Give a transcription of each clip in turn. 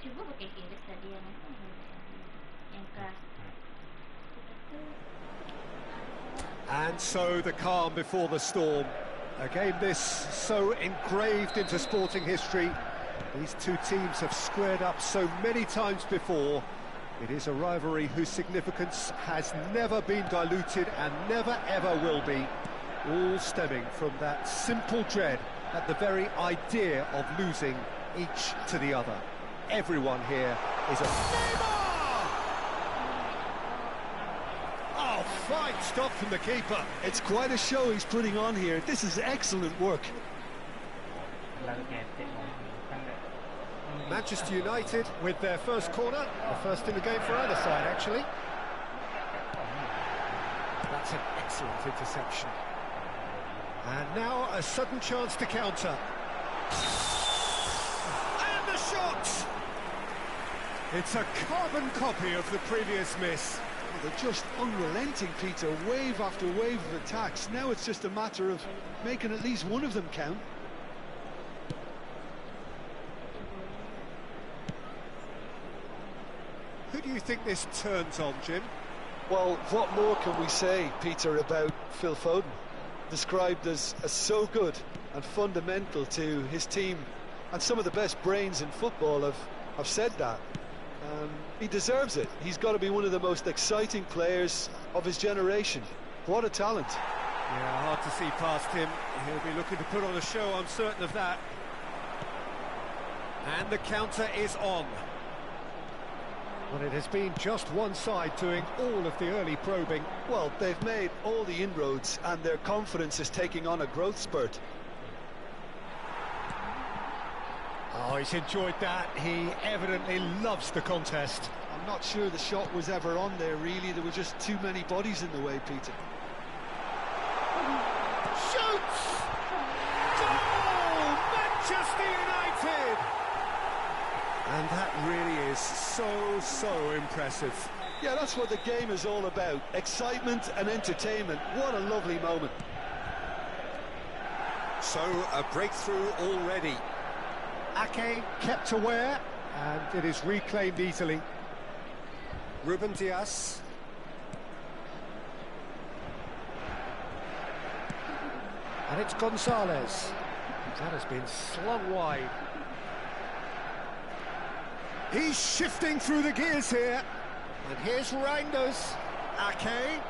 Coba pakai kiri tadi yang keras. And so the calm before the storm. A game this so engraved into sporting history. These two teams have squared up so many times before. It is a rivalry whose significance has never been diluted and never ever will be. All stemming from that simple dread at the very idea of losing each to the other. Everyone here is a... Mabar! Oh, fine stop from the keeper. It's quite a show he's putting on here. This is excellent work. Manchester United with their first corner, the first in the game for either side, actually. That's an excellent interception. And now a sudden chance to counter. And the shot! It's a carbon copy of the previous miss. Well, they're just unrelenting, Peter, wave after wave of attacks. Now it's just a matter of making at least one of them count. Who do you think this turns on, Jim? Well, what more can we say, Peter, about Phil Foden? Described as so good and fundamental to his team, and some of the best brains in football have said that. He deserves it. He's got to be one of the most exciting players of his generation. What a talent. Yeah, hard to see past him. He'll be looking to put on a show, I'm certain of that. And the counter is on. Well, it has been just one side doing all of the early probing. Well, they've made all the inroads and their confidence is taking on a growth spurt. Oh, he's enjoyed that. He evidently loves the contest. I'm not sure the shot was ever on there, really. There were just too many bodies in the way, Peter. Shoots! Goal! Manchester United! And that really is so impressive. Yeah, that's what the game is all about. Excitement and entertainment. What a lovely moment. So, a breakthrough already. Ake kept aware, and it is reclaimed easily. Ruben Dias. And it's Gonzalez. That has been slung wide. He's shifting through the gears here. And here's Reinders. Ake.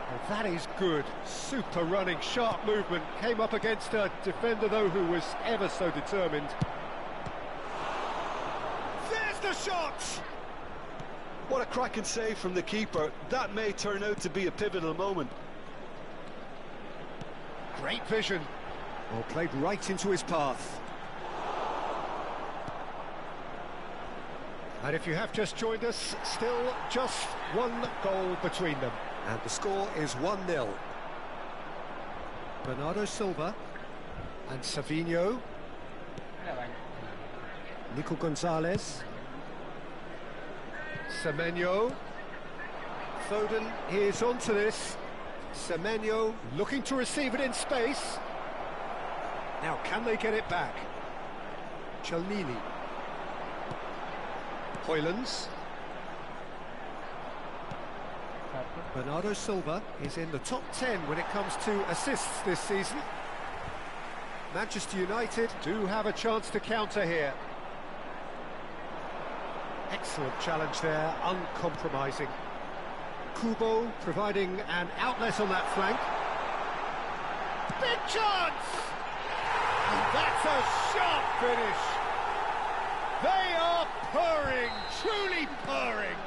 Oh, that is good. Super running, sharp movement. Came up against a defender, though, who was ever so determined. There's the shot! What a cracking save from the keeper. That may turn out to be a pivotal moment. Great vision. Well, played right into his path. And if you have just joined us, still just one goal between them. And the score is 1-0. Bernardo Silva and Savinho. Nico Gonzalez. Semenyo. Foden is onto this. Semenyo looking to receive it in space. Now, can they get it back? Chelnini. Hoylands. Bernardo Silva is in the top 10 when it comes to assists this season. Manchester United do have a chance to counter here. Excellent challenge there, uncompromising. Kubo providing an outlet on that flank. Big chance! And that's a sharp finish. They are purring, truly purring.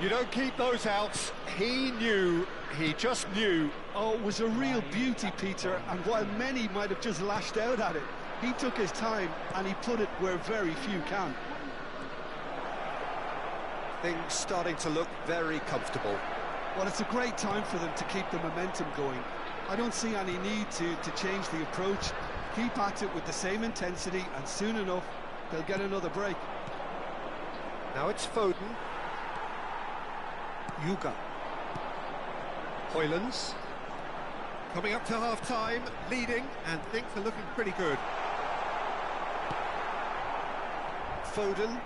You don't keep those outs. He knew, he just knew. Oh, it was a real beauty, Peter, and while many might have just lashed out at it, he took his time and he put it where very few can. Things starting to look very comfortable. Well, it's a great time for them to keep the momentum going. I don't see any need to change the approach. Keep at it with the same intensity, and soon enough, they'll get another break. Now it's Foden. Yuga. Hoylands. Coming up to half-time, leading, and things are looking pretty good. Foden.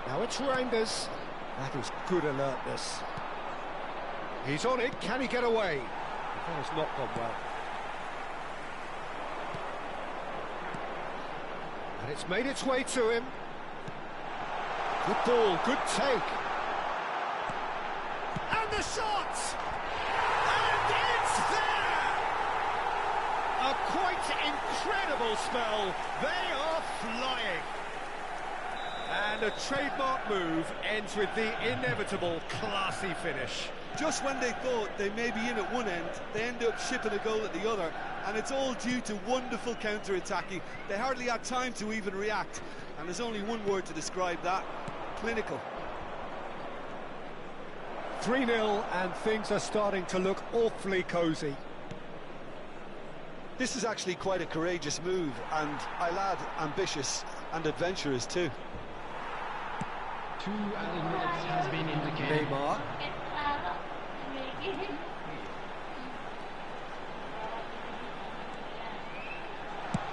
Now it's Reinders. That is good alertness. He's on it, can he get away? That has not gone well. And it's made its way to him. Good ball, good take. And the shot! And it's there! A quite incredible spell. They are flying. And a trademark move ends with the inevitable classy finish. Just when they thought they may be in at one end, they end up shipping a goal at the other, and it's all due to wonderful counter-attacking. They hardly had time to even react, and there's only one word to describe that: clinical. 3-0, and things are starting to look awfully cosy. This is actually quite a courageous move, and I'll add ambitious and adventurous too. 2 minutes has been indicated. Mabar.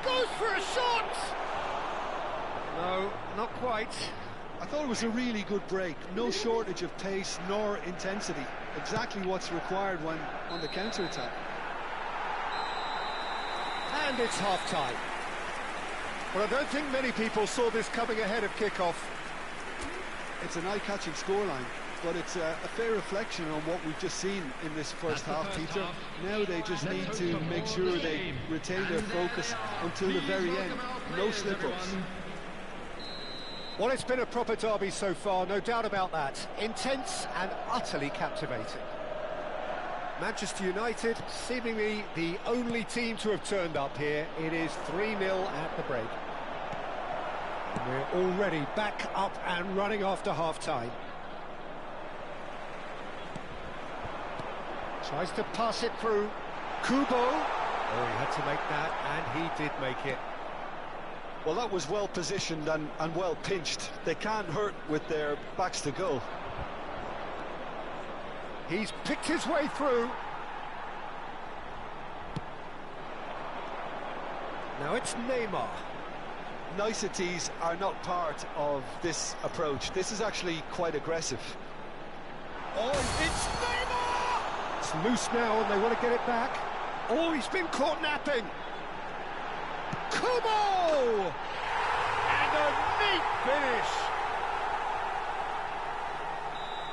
Goes for a shot! No, not quite. I thought it was a really good break. No shortage of pace nor intensity. Exactly what's required when on the counter-attack. And it's half-time. Well, I don't think many people saw this coming ahead of kick-off. It's an eye-catching scoreline, but it's a fair reflection on what we've just seen in this first half, Peter. Now they just need to make sure they retain their focus until the very end. No slip-ups. Well, it's been a proper derby so far, no doubt about that. Intense and utterly captivating. Manchester United, seemingly the only team to have turned up here. It is 3-0 at the break. And we're already back up and running after half-time. Tries to pass it through. Kubo. Oh, he had to make that, and he did make it. Well, that was well positioned and well pinched. They can't hurt with their backs to goal. He's picked his way through. Now it's Neymar. Niceties are not part of this approach. This is actually quite aggressive. Oh, it's Neymar! It's loose now and they want to get it back. Oh, he's been caught napping. Kubo! And a neat finish.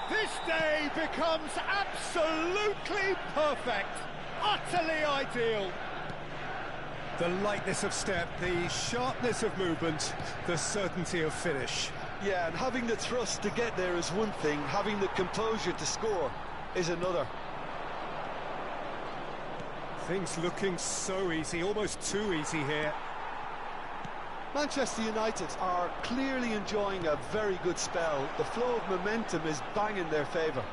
This day becomes absolutely perfect. Utterly ideal. The lightness of step, the sharpness of movement, the certainty of finish. Yeah, and having the thrust to get there is one thing, having the composure to score is another. Things looking so easy, almost too easy here. Manchester United are clearly enjoying a very good spell. The flow of momentum is bang in their favour.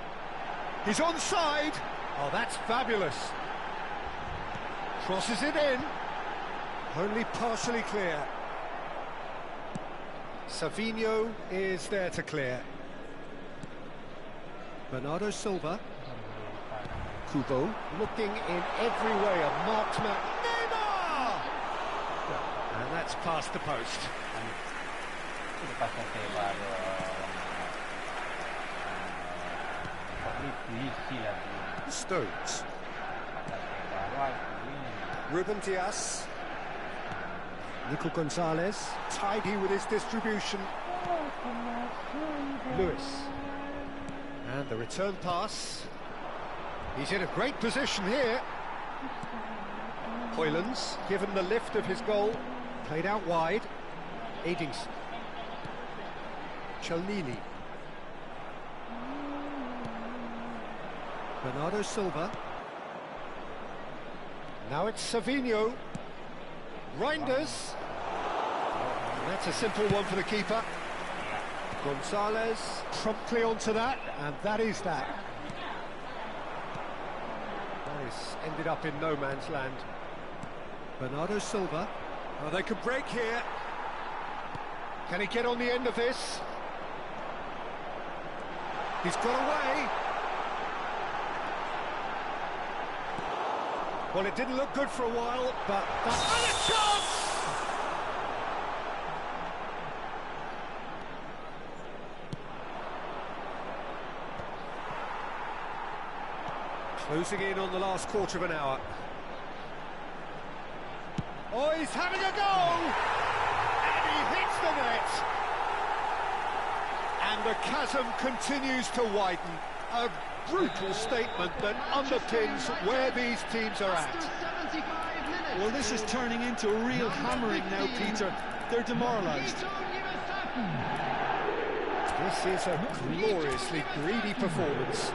He's onside. Oh, that's fabulous. Crosses it in. Only partially clear. Savinho is there to clear. Bernardo Silva. Kubo looking in every way, a marked man. Neymar! And that's past the post. Stones. Ruben Dias. Nico Gonzalez, tidy with his distribution. Lewis. And the return pass. He's in a great position here. Hoylands, given the lift of his goal, played out wide. Edingson. Chalnini. Bernardo Silva. Now it's Savinho. Reinders. That's a simple one for the keeper. Gonzalez promptly onto that, and that is that. That is ended up in no man's land. Bernardo Silva. Oh, they could break here. Can he get on the end of this? He's got away. Well, it didn't look good for a while, but that's a chance! Closing in on the last quarter of an hour. Oh, he's having a go! And he hits the net! And the chasm continues to widen. A brutal statement that underpins where these teams are at. Well, this is turning into a real hammering now, Peter. They're demoralised. This is a gloriously greedy performance.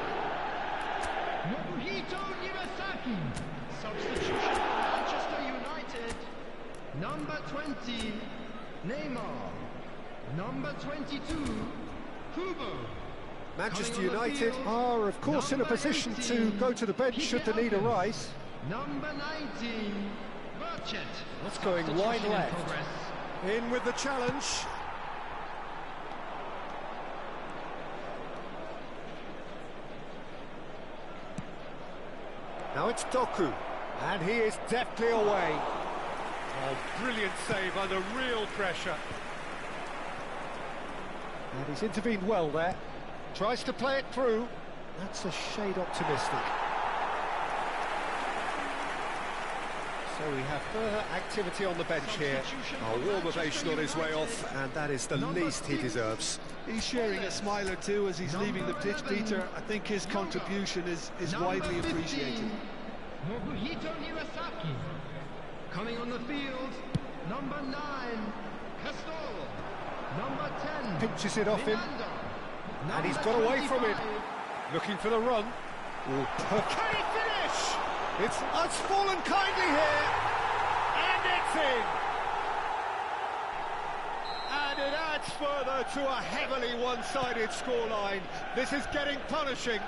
Substitution for Manchester United. Number 20, Neymar. Number 22, Kubo. Manchester United are, of course, in a position to go to the bench should the need arise. Number 19, Buat. That's going wide left. In with the challenge. Now it's Doku, and he is deftly away. Oh, brilliant save under real pressure. And he's intervened well there. Tries to play it through. That's a shade optimistic. So we have further activity on the bench here. A warm ovation on his way off, and that is the least he deserves. He's sharing a smile or two as he's leaving the pitch, Peter. I think his contribution is widely appreciated. Nobuhito Iwasaki. Coming on the field, number 9, Castolo. Number 10, Pinches it off him. And he's got away from it. Looking for the run. Ooh, can he finish? It's fallen kindly here. And it's in. And it adds further to a heavily one-sided scoreline. This is getting punishing.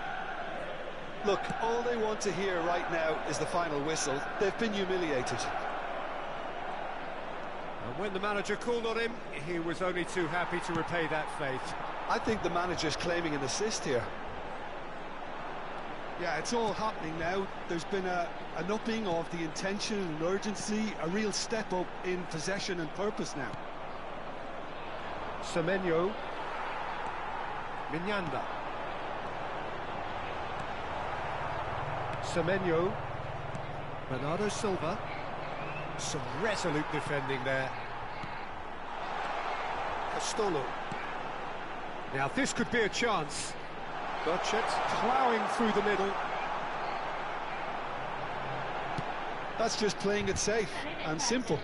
Look, all they want to hear right now is the final whistle. They've been humiliated. And when the manager called on him, he was only too happy to repay that faith. I think the manager's claiming an assist here. Yeah, it's all happening now. There's been an upping of the intention and urgency, a real step up in possession and purpose now. Semenyo. Minyanda. Semenyo. Bernardo Silva. Some resolute defending there. Castolo. Now this could be a chance. Buat ploughing through the middle. That's just playing it safe and simple.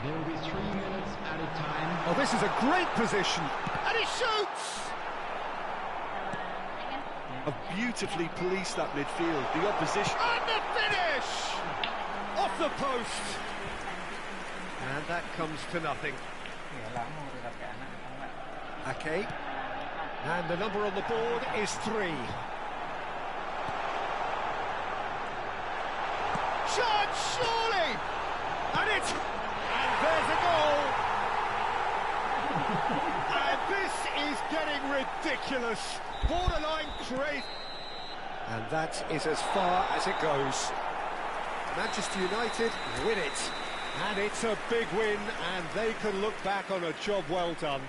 There will be 3 minutes at a time. Oh, this is a great position. And he shoots! Have beautifully policed that midfield, the opposition. And the finish! Off the post! And that comes to nothing. Okay. And the number on the board is 3. Shot, surely! And there's a goal! And this is getting ridiculous. Borderline crazy. And that is as far as it goes. Manchester United win it. And it's a big win, and they can look back on a job well done.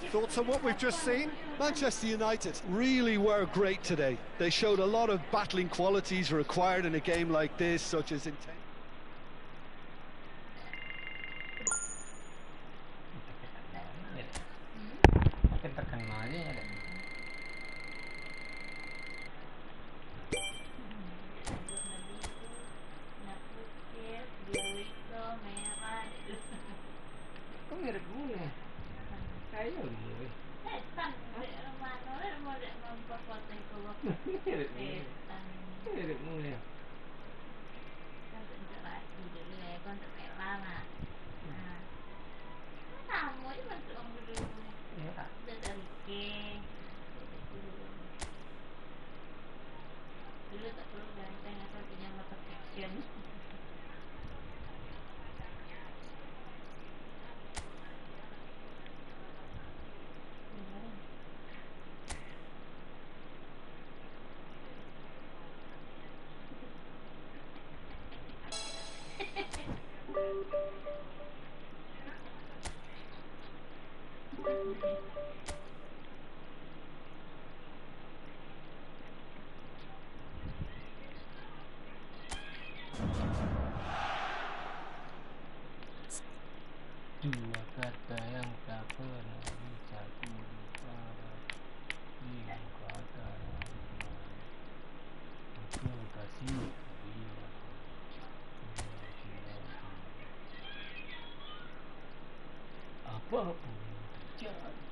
Thoughts on what we've just seen? Manchester United really were great today. They showed a lot of battling qualities required in a game like this, such as intent. Makin terkenalnya ya. Kok mirip gue? Kayak gue. Mirip gue. Dulu tak perlu ganteng atau punya mata action. Dua kata yang tak pernah bisa ku lupa. Lima kata yang kasih dia. Apapun yang terjadi,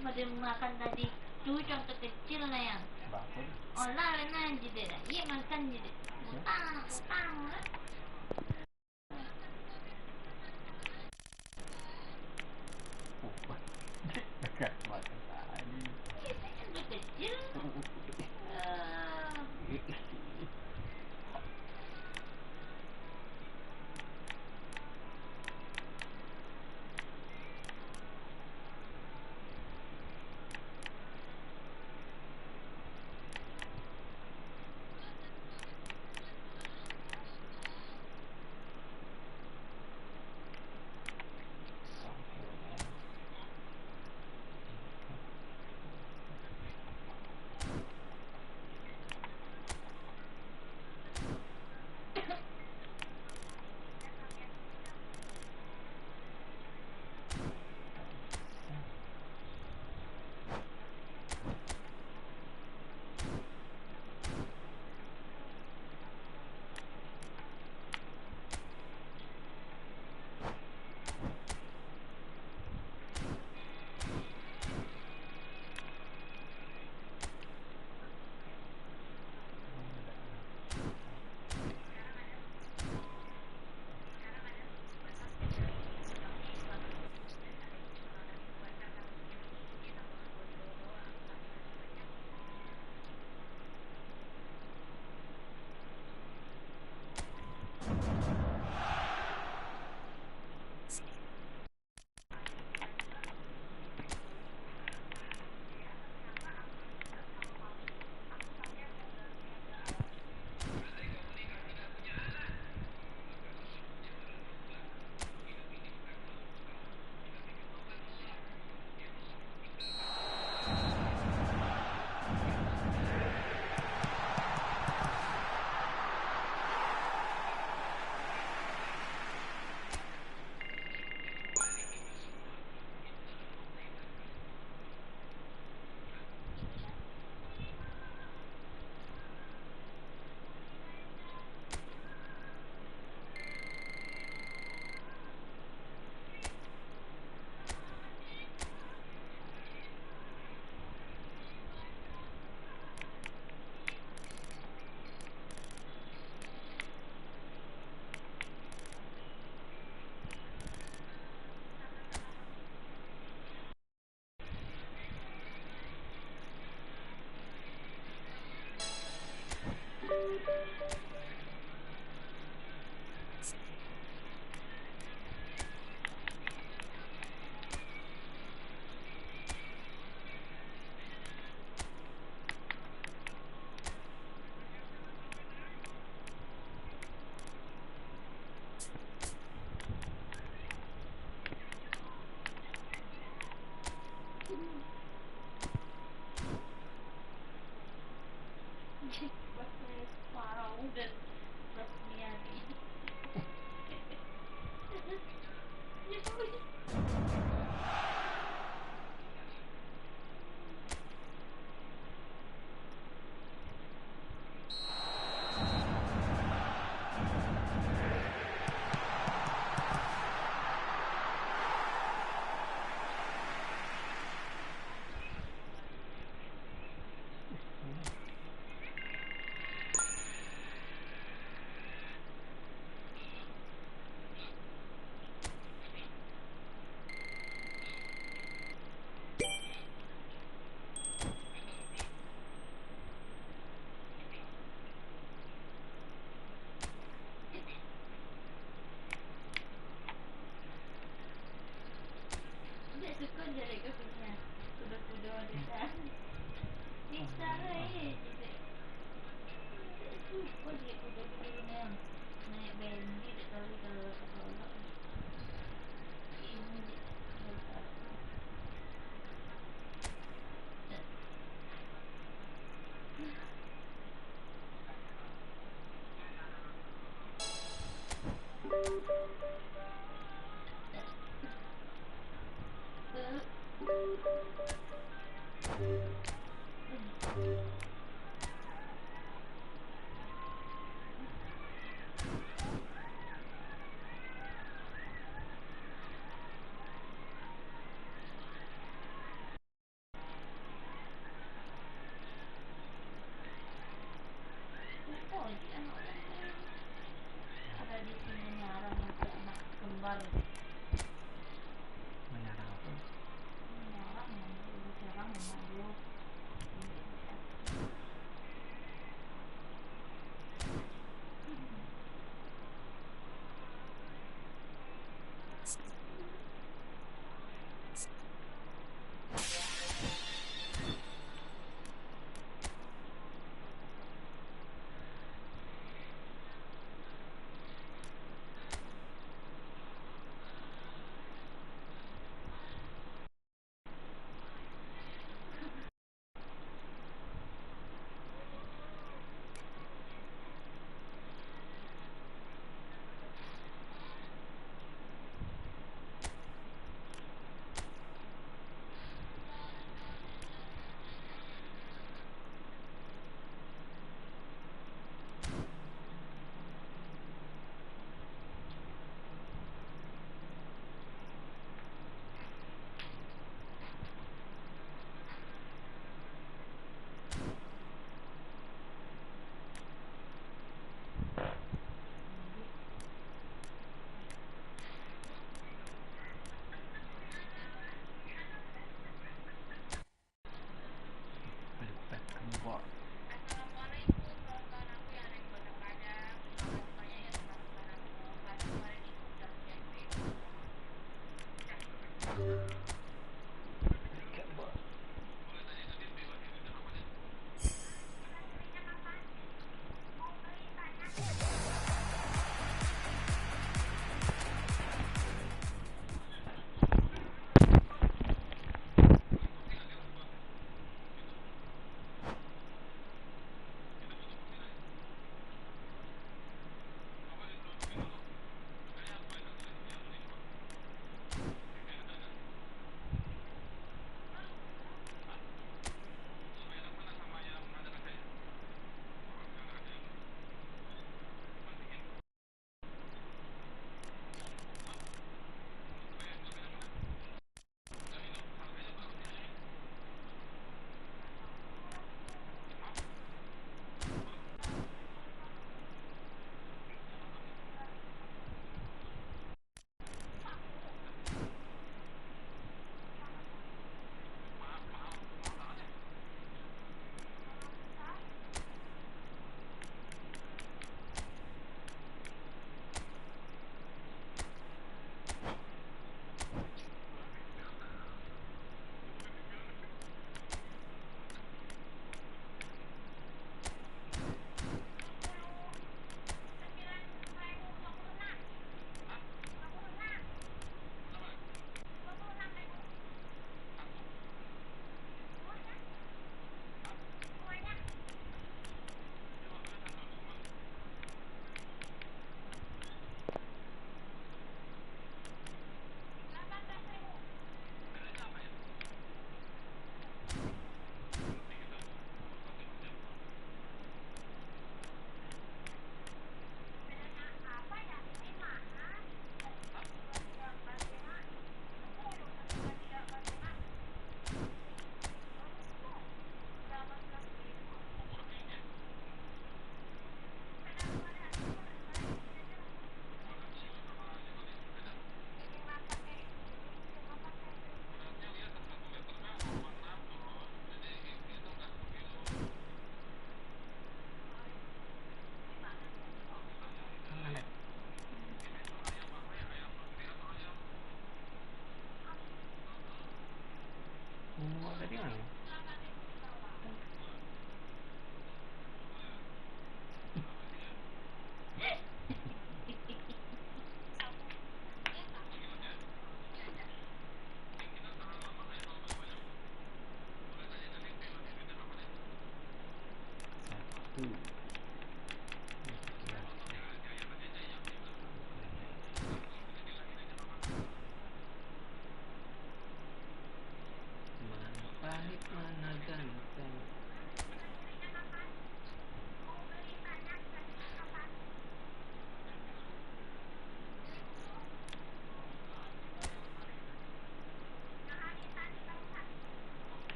Mau makan tadi tuh contoh kecil lah yang olah nah jadi lah iya makan jadi utang lah dekat makan tadi. contoh kecil suka jadi ke punya kuda-kuda dia bisa lagi jadi suka jadi kuda-kuda yang naik bendi dia tahu kalau ini dia ada di sini nyarang anak kembar Menyerang apa? nyarang yang bicara memalu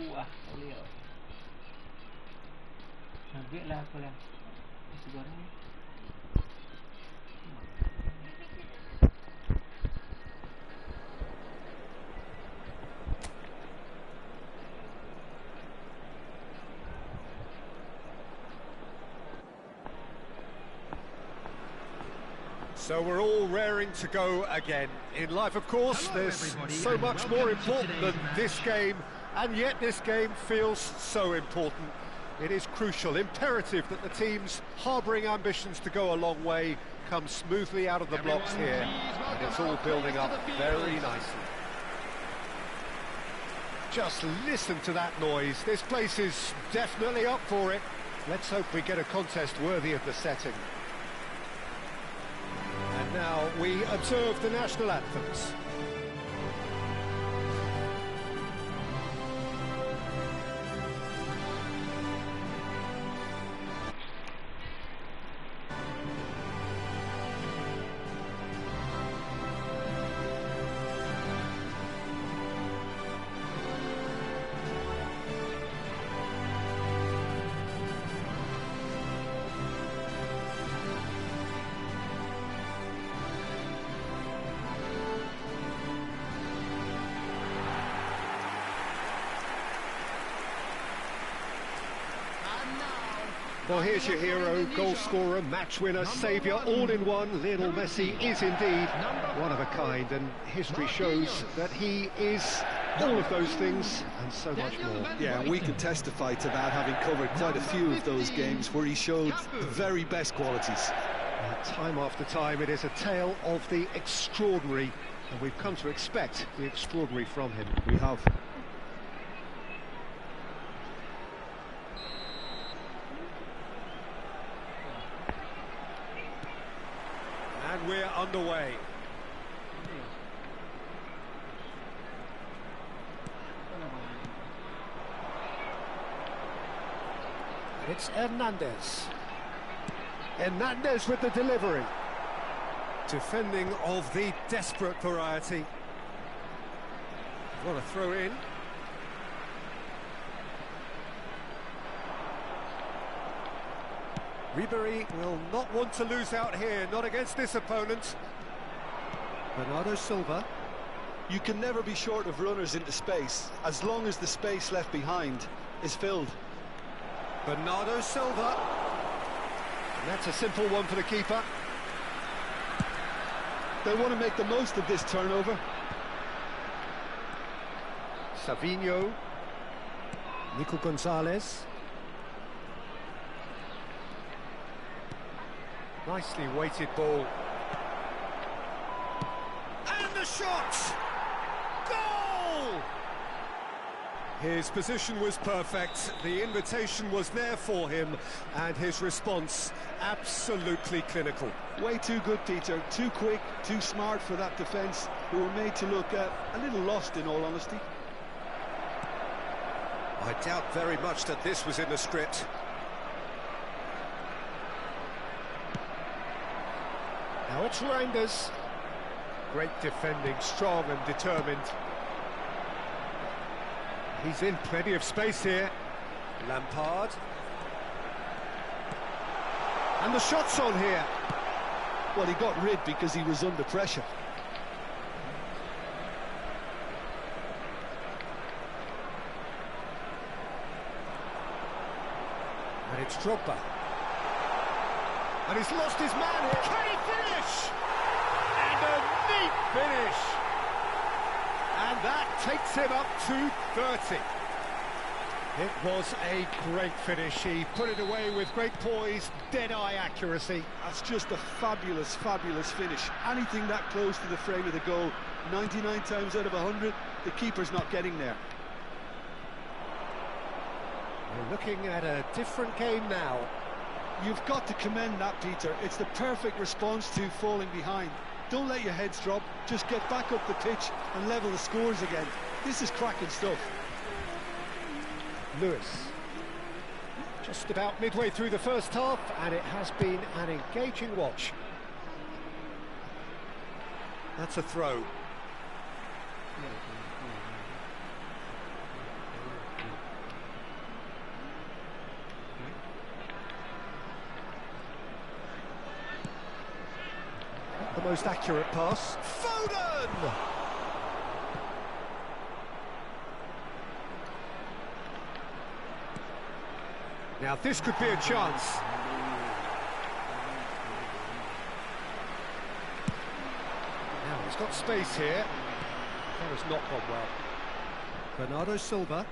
buah beliau. Nugget lah kalian. Nasi goreng ni. So we're all raring to go again. In life, of course, there's so much more important than this game, and yet this game feels so important. It is crucial, imperative that the teams harbouring ambitions to go a long way come smoothly out of the blocks here, and it's all building up very nicely. Just listen to that noise. This place is definitely up for it. Let's hope we get a contest worthy of the setting. And now we observe the national anthems. Well, here's your hero, goal scorer, match winner, saviour, all in one. Lionel Messi is indeed one of a kind, and history shows that he is all of those things and so much more. Yeah, we can testify to that, having covered quite a few of those games where he showed the very best qualities. Time after time, it is a tale of the extraordinary, and we've come to expect the extraordinary from him. We have. And we're underway. And it's Hernandez. Hernandez with the delivery. Defending of the desperate variety. What a throw in. Ribery will not want to lose out here, not against this opponent. Bernardo Silva. You can never be short of runners into space, as long as the space left behind is filled. Bernardo Silva. And that's a simple one for the keeper. They want to make the most of this turnover. Savinho. Nico Gonzalez. Nicely weighted ball. And the shot! Goal! His position was perfect, the invitation was there for him, and his response absolutely clinical. Way too good, Peter. Too quick, too smart for that defence, who were made to look a little lost, in all honesty. I doubt very much that this was in the script. Now it's Reinders. Great defending, strong and determined. He's in plenty of space here. Lampard. And the shot's on here. Well, he got rid because he was under pressure. And it's Drogba. And he's lost his man here. Can he finish? And a neat finish. And that takes him up to 30. It was a great finish. He put it away with great poise, dead-eye accuracy. That's just a fabulous, fabulous finish. Anything that close to the frame of the goal, 99 times out of 100, the keeper's not getting there. We're looking at a different game now. You've got to commend that, Peter. It's the perfect response to falling behind. Don't let your heads drop, just get back up the pitch and level the scores again. This is cracking stuff. Lewis. Just about midway through the first half, and it has been an engaging watch. That's a throw. the most accurate pass. Foden! Now this could be a chance. Now he's got space here. That has not gone well. Bernardo Silva.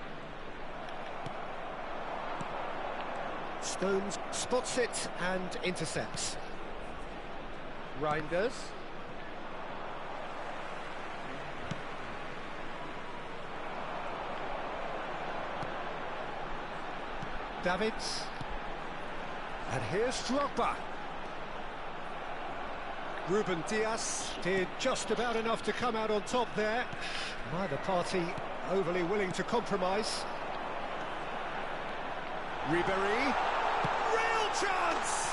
Stones spots it and intercepts. Reinders. Davids. And here's Drogba. Ruben Dias did just about enough to come out on top there. Neither party overly willing to compromise. Ribéry. Real chance!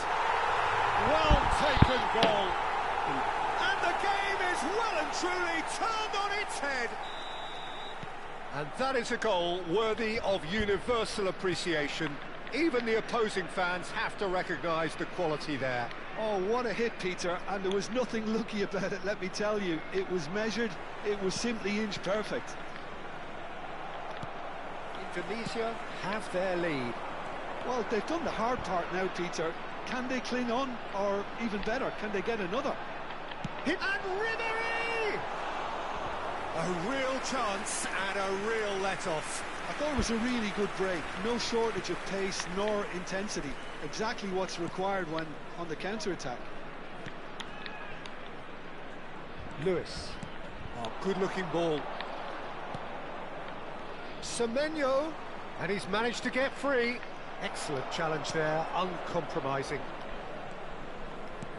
Well taken goal. And the game is well and truly turned on its head. And that is a goal worthy of universal appreciation. Even the opposing fans have to recognise the quality there. Oh, what a hit, Peter, and there was nothing lucky about it, let me tell you. It was measured, it was simply inch perfect. Indonesia have their lead. Well, they've done the hard part now, Peter. Can they cling on, or even better, can they get another? Hit and Ribéry! A real chance and a real let-off. I thought it was a really good break. No shortage of pace nor intensity. Exactly what's required when on the counter-attack. Lewis. Oh, good-looking ball. Semenyo. And he's managed to get free. Excellent challenge there, uncompromising.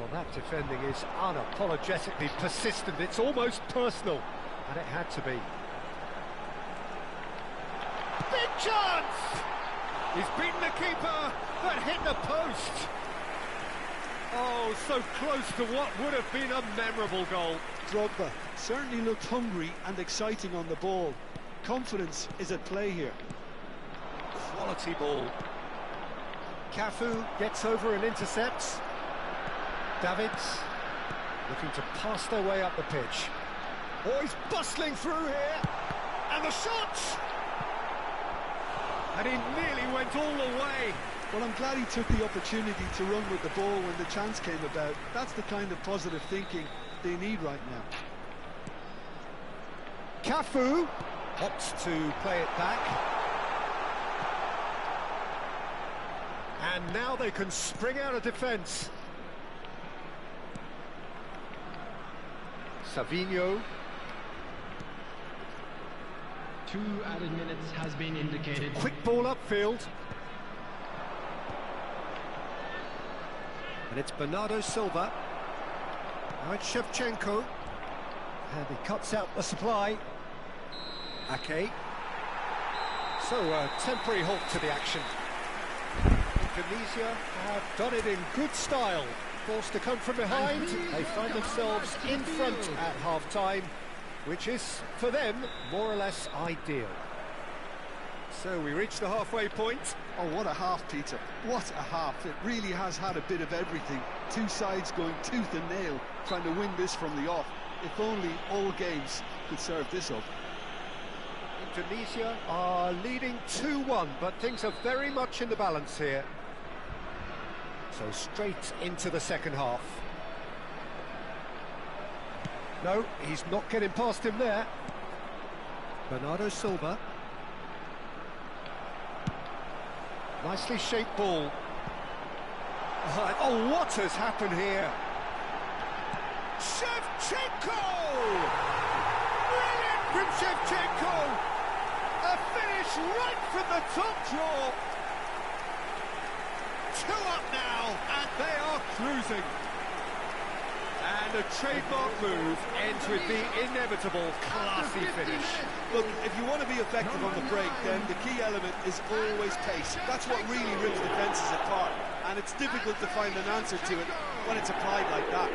Well, that defending is unapologetically persistent. It's almost personal. And it had to be. Big chance! He's beaten the keeper, but hit the post. Oh, so close to what would have been a memorable goal. Drogba certainly looked hungry and exciting on the ball. Confidence is at play here. Quality ball. Cafu gets over and intercepts. Davids looking to pass their way up the pitch. Oh, he's bustling through here. And the shot! And he nearly went all the way. Well, I'm glad he took the opportunity to run with the ball when the chance came about. That's the kind of positive thinking they need right now. Cafu opts to play it back. And now they can spring out of defence. Savinho. 2 added minutes has been indicated. Quick ball upfield. And it's Bernardo Silva. Now it's Shevchenko. And he cuts out the supply. Ake. So a temporary halt to the action. Indonesia have done it in good style. Forced to come from behind. They find themselves in front at half-time, which is, for them, more or less ideal. So we reach the halfway point. Oh, what a half, Peter. What a half. It really has had a bit of everything. Two sides going tooth and nail, trying to win this from the off. If only all games could serve this up. Indonesia are leading 2-1, but things are very much in the balance here. So straight into the second half. No, he's not getting past him there. Bernardo Silva. Nicely shaped ball. Oh, what has happened here? Shevchenko! Brilliant from Shevchenko! A finish right from the top draw. 2 up now, and they are cruising. And a trademark move ends with the inevitable classy finish. Look, if you want to be effective on the break, then the key element is always pace. That's what really rips defences apart, and it's difficult to find an answer to it when it's applied like that.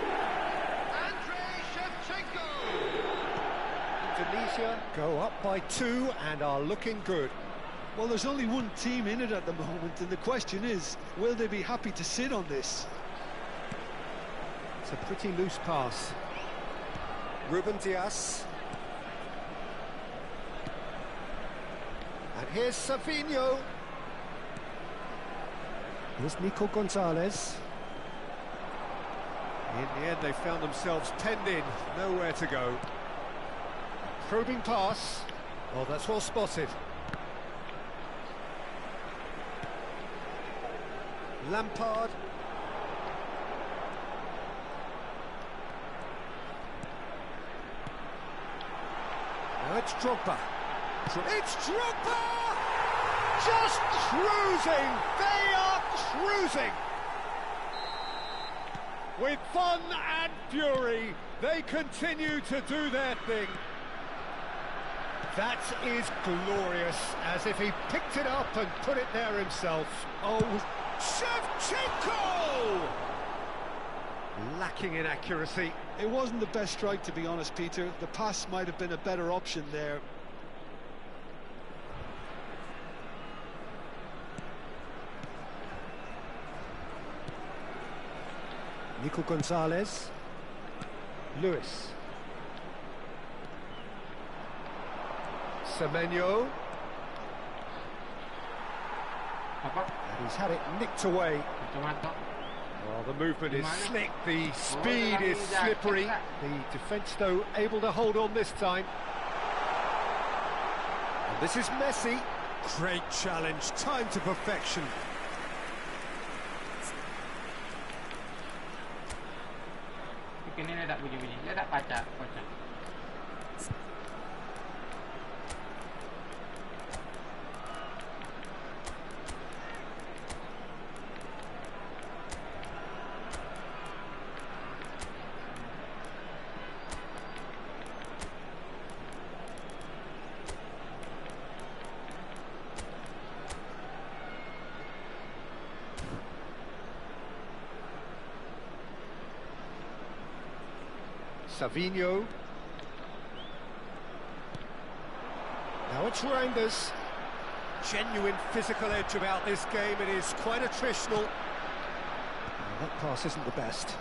Indonesia go up by 2 and are looking good. Well, there's only one team in it at the moment, and the question is, will they be happy to sit on this? It's a pretty loose pass. Ruben Dias. And here's Savinho. Here's Nico Gonzalez. In the end, they found themselves penned in, nowhere to go. Probing pass. Oh, that's well spotted. Lampard. Now it's Drogba. It's Drogba! Just cruising! They are cruising! With fun and fury, they continue to do their thing. That is glorious, as if he picked it up and put it there himself. Oh, Shevchenko! Lacking in accuracy. It wasn't the best strike, to be honest, Peter. The pass might have been a better option there. Nico Gonzalez. Lewis. Semenyo. And he's had it nicked away. Oh, the movement is slick, the speed is slippery. The defence, though, able to hold on this time. And this is Messi. Great challenge, time to perfection. Ini ledak bunyi-bunyi, ledak pacak. Savinho. Now it's Reinders. Genuine physical edge about this game. It is quite attritional. Oh, that pass isn't the best.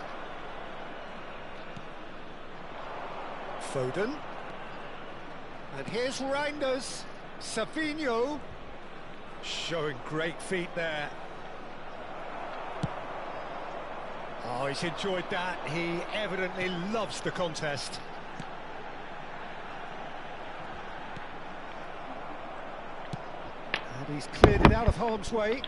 Foden. And here's Reinders. Savinho. Showing great feet there. Oh, he's enjoyed that. He evidently loves the contest. And he's cleared it out of harm's way.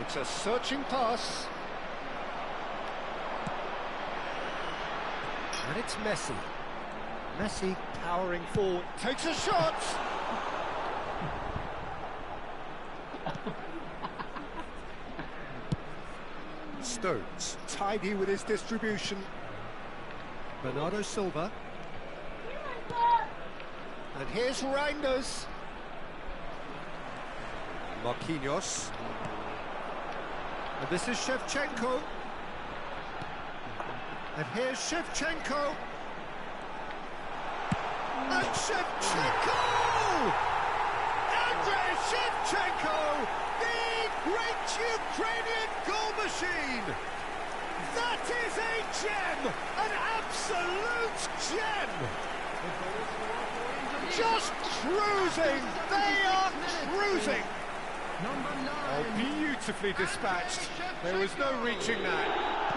It's a searching pass. And it's Messi. Messi powering forward. Takes a shot! Stones, tidy with his distribution. Bernardo Silva. And here's Reinders. Marquinhos. And this is Shevchenko. And here's Shevchenko. And Shevchenko! Andrei Shevchenko! The great Ukrainian goal machine! That is a gem! An absolute gem! Just cruising! They are cruising! Oh, beautifully dispatched. There was no reaching that.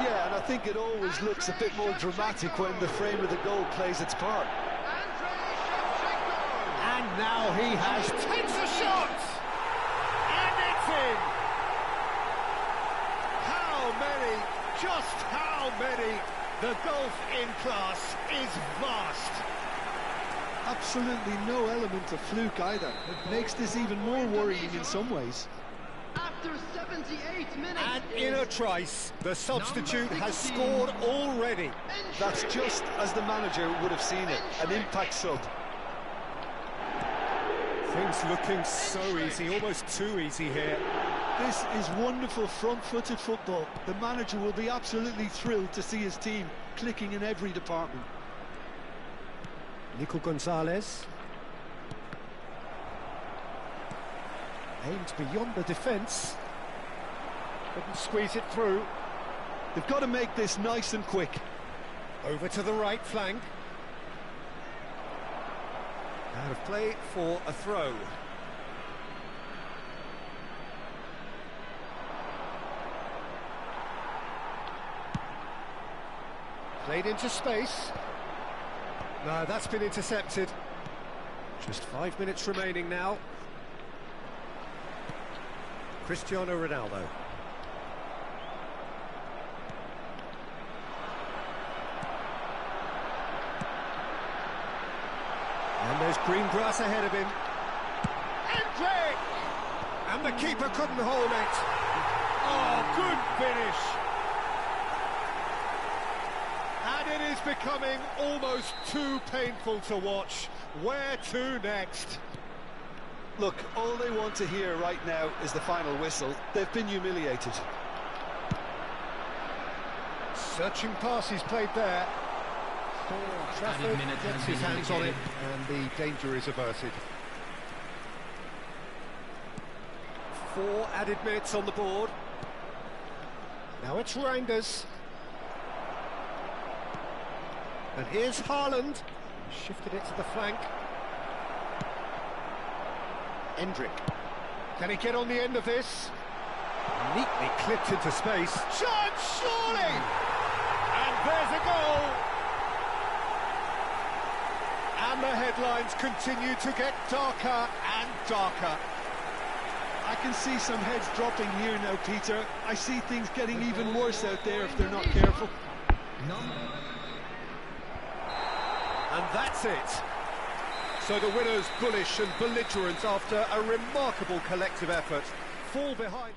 Yeah, and I think it always looks a bit more dramatic when the frame of the goal plays its part. And now he takes a shot! And it's in! How many, just how many? The gulf in class is vast. Absolutely no element of fluke either. It makes this even more worrying in some ways. After after 78 minutes. And in a trice, the substitute has scored already. That's just as the manager would have seen it, an impact sub. Things looking so easy, almost too easy here. This is wonderful front-footed football. The manager will be absolutely thrilled to see his team clicking in every department. Nico Gonzalez. Aimed beyond the defence. Couldn't squeeze it through. They've got to make this nice and quick. Over to the right flank. Out of play for a throw. Played into space. No, that's been intercepted. Just 5 minutes remaining now. Cristiano Ronaldo. And there's green grass ahead of him. Hendrick! And the keeper couldn't hold it. Oh, good finish. And it is becoming almost too painful to watch. Where to next? Look, all they want to hear right now is the final whistle. They've been humiliated. Searching pass he's played there. Trafford gets his hands on it, and the danger is averted. 4 added minutes on the board. Now it's Reinders. And here's Haaland. Shifted it to the flank. Hendrick. Can he get on the end of this? Neatly clipped into space. Chance, surely! And there's a goal! And the headlines continue to get darker and darker. I can see some heads dropping here now, Peter. I see things getting even worse out there if they're not careful. And that's it. So the winners, bullish and belligerent after a remarkable collective effort, fall behind.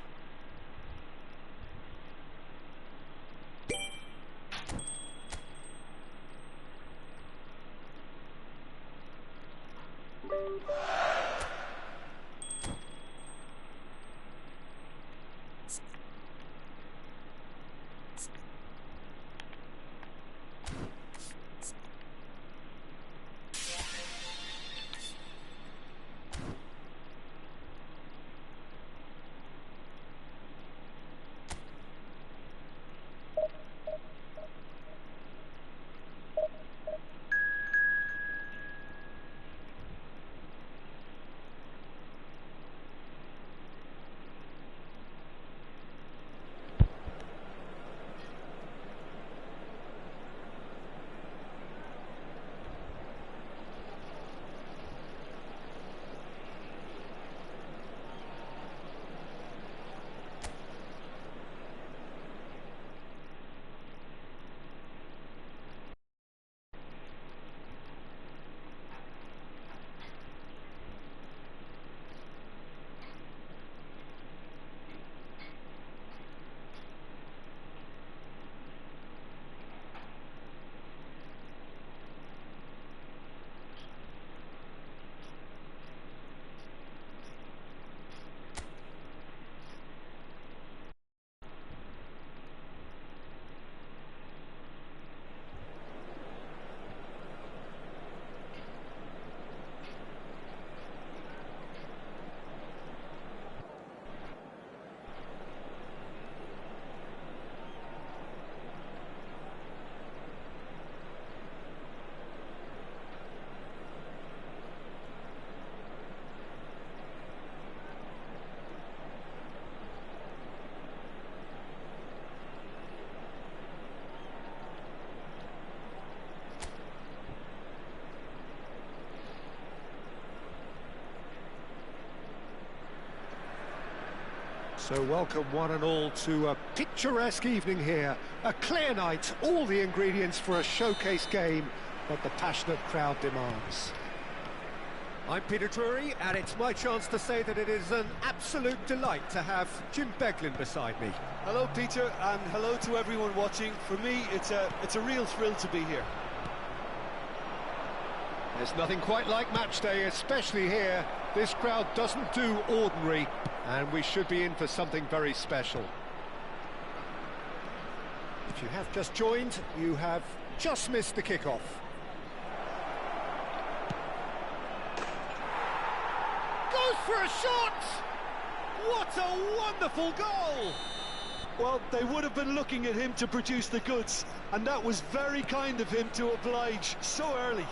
So welcome one and all to a picturesque evening here. A clear night, all the ingredients for a showcase game that the passionate crowd demands. I'm Peter Drury, and it's my chance to say that it is an absolute delight to have Jim Beglin beside me. Hello, Peter, and hello to everyone watching. For me, it's a real thrill to be here. There's nothing quite like match day, especially here. This crowd doesn't do ordinary, and we should be in for something very special. If you have just joined, you have just missed the kickoff. Goes for a shot! What a wonderful goal! Well, they would have been looking at him to produce the goods, and that was very kind of him to oblige so early.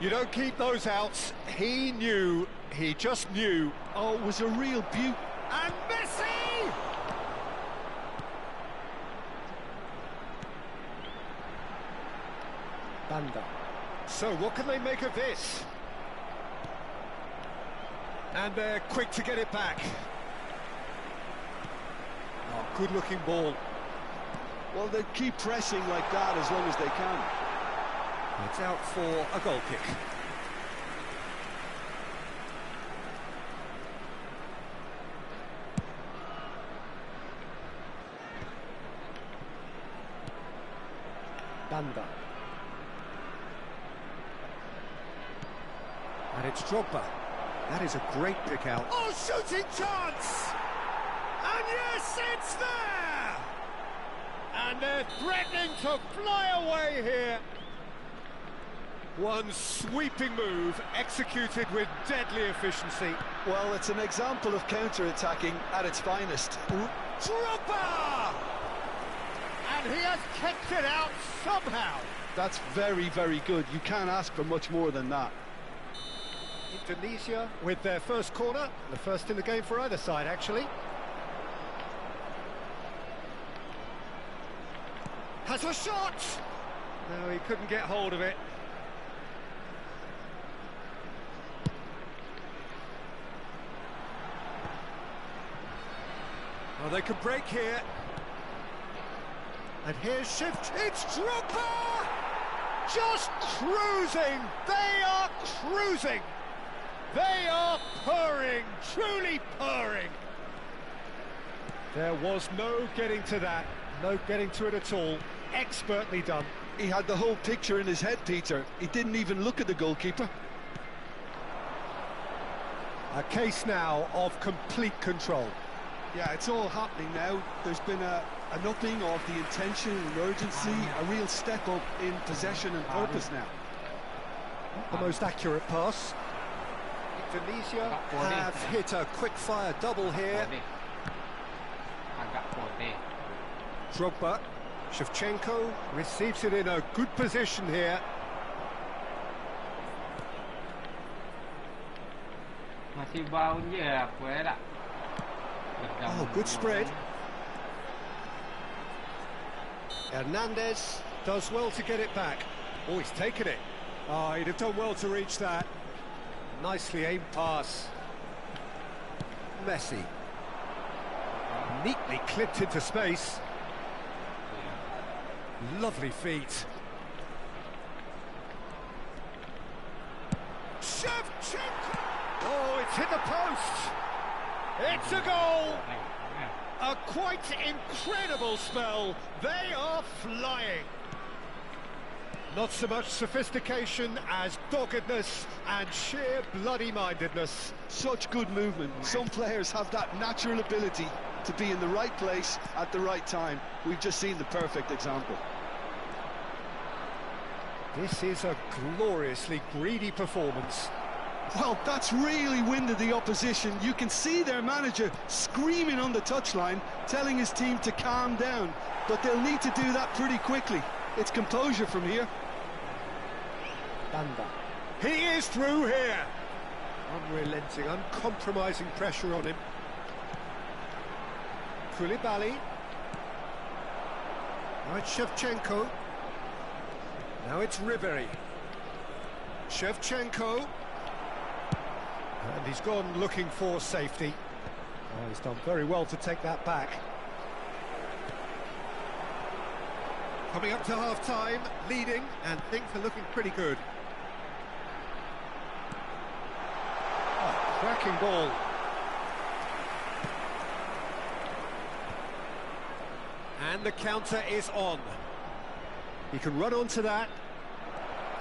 You don't keep those outs. He knew, he just knew. Oh, it was a real beaut. And Messi! Banda. So what can they make of this? And they're quick to get it back. Oh, good-looking ball. Well, they keep pressing like that as long as they can. It's out for a goal kick. Banda. And it's Drogba. That is a great pick out. Oh, shooting chance! And yes, it's there! And they're threatening to fly away here. One sweeping move, executed with deadly efficiency. Well, it's an example of counter-attacking at its finest. Drogba! And he has kicked it out somehow. That's very, very good. You can't ask for much more than that. Indonesia with their first corner, the first in the game for either side, actually. Has a shot! No, he couldn't get hold of it. Well, they could break here. And here's shift. It's Drogba! Just cruising! They are cruising! They are purring, truly purring. There was no getting to that, no getting to it at all. Expertly done. He had the whole picture in his head, Peter. He didn't even look at the goalkeeper. A case now of complete control. Yeah, it's all happening now. There's been an upping of the intention and urgency, a real step up in possession and purpose now. The most accurate pass. Indonesia have hit a quick-fire double here. Drogba, Shevchenko receives it in a good position here. Masih baunya fuera. Oh, good spread. Hernandez does well to get it back. Oh, he's taken it. Oh, he'd have done well to reach that. Nicely aimed pass. Messi. Neatly clipped into space. Lovely feet. Shevchenko! Oh, it's hit the post! It's a goal! A quite incredible spell. They are flying. Not so much sophistication as doggedness and sheer bloody-mindedness. Such good movement. Some players have that natural ability to be in the right place at the right time. We've just seen the perfect example. This is a gloriously greedy performance. Well, that's really winded the opposition. You can see their manager screaming on the touchline, telling his team to calm down. But they'll need to do that pretty quickly. It's composure from here. Banda. He is through here. Unrelenting, uncompromising pressure on him. Koulibaly. Now it's Shevchenko. Now it's Ribery. Shevchenko. And he's gone looking for safety. Oh, he's done very well to take that back. Coming up to half-time, leading, and things are looking pretty good. cracking ball. And the counter is on. He can run onto that.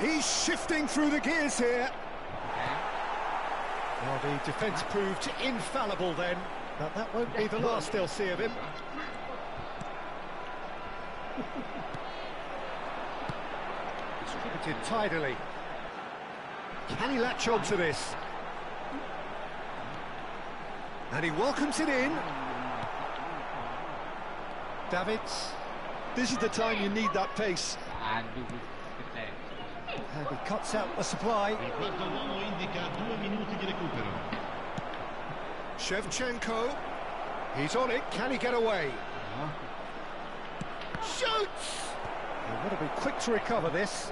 He's shifting through the gears here. Well, the defence proved infallible then, but that won't be the last they'll see of him. Distributed tidily. Can he latch on to this? And he welcomes it in. Davids. This is the time you need that pace. And he cuts out the supply. Il quarto uomo indica 2 minuti di recupero. Shevchenko. He's on it. Can he get away? Shoots! He'll want to be quick to recover this.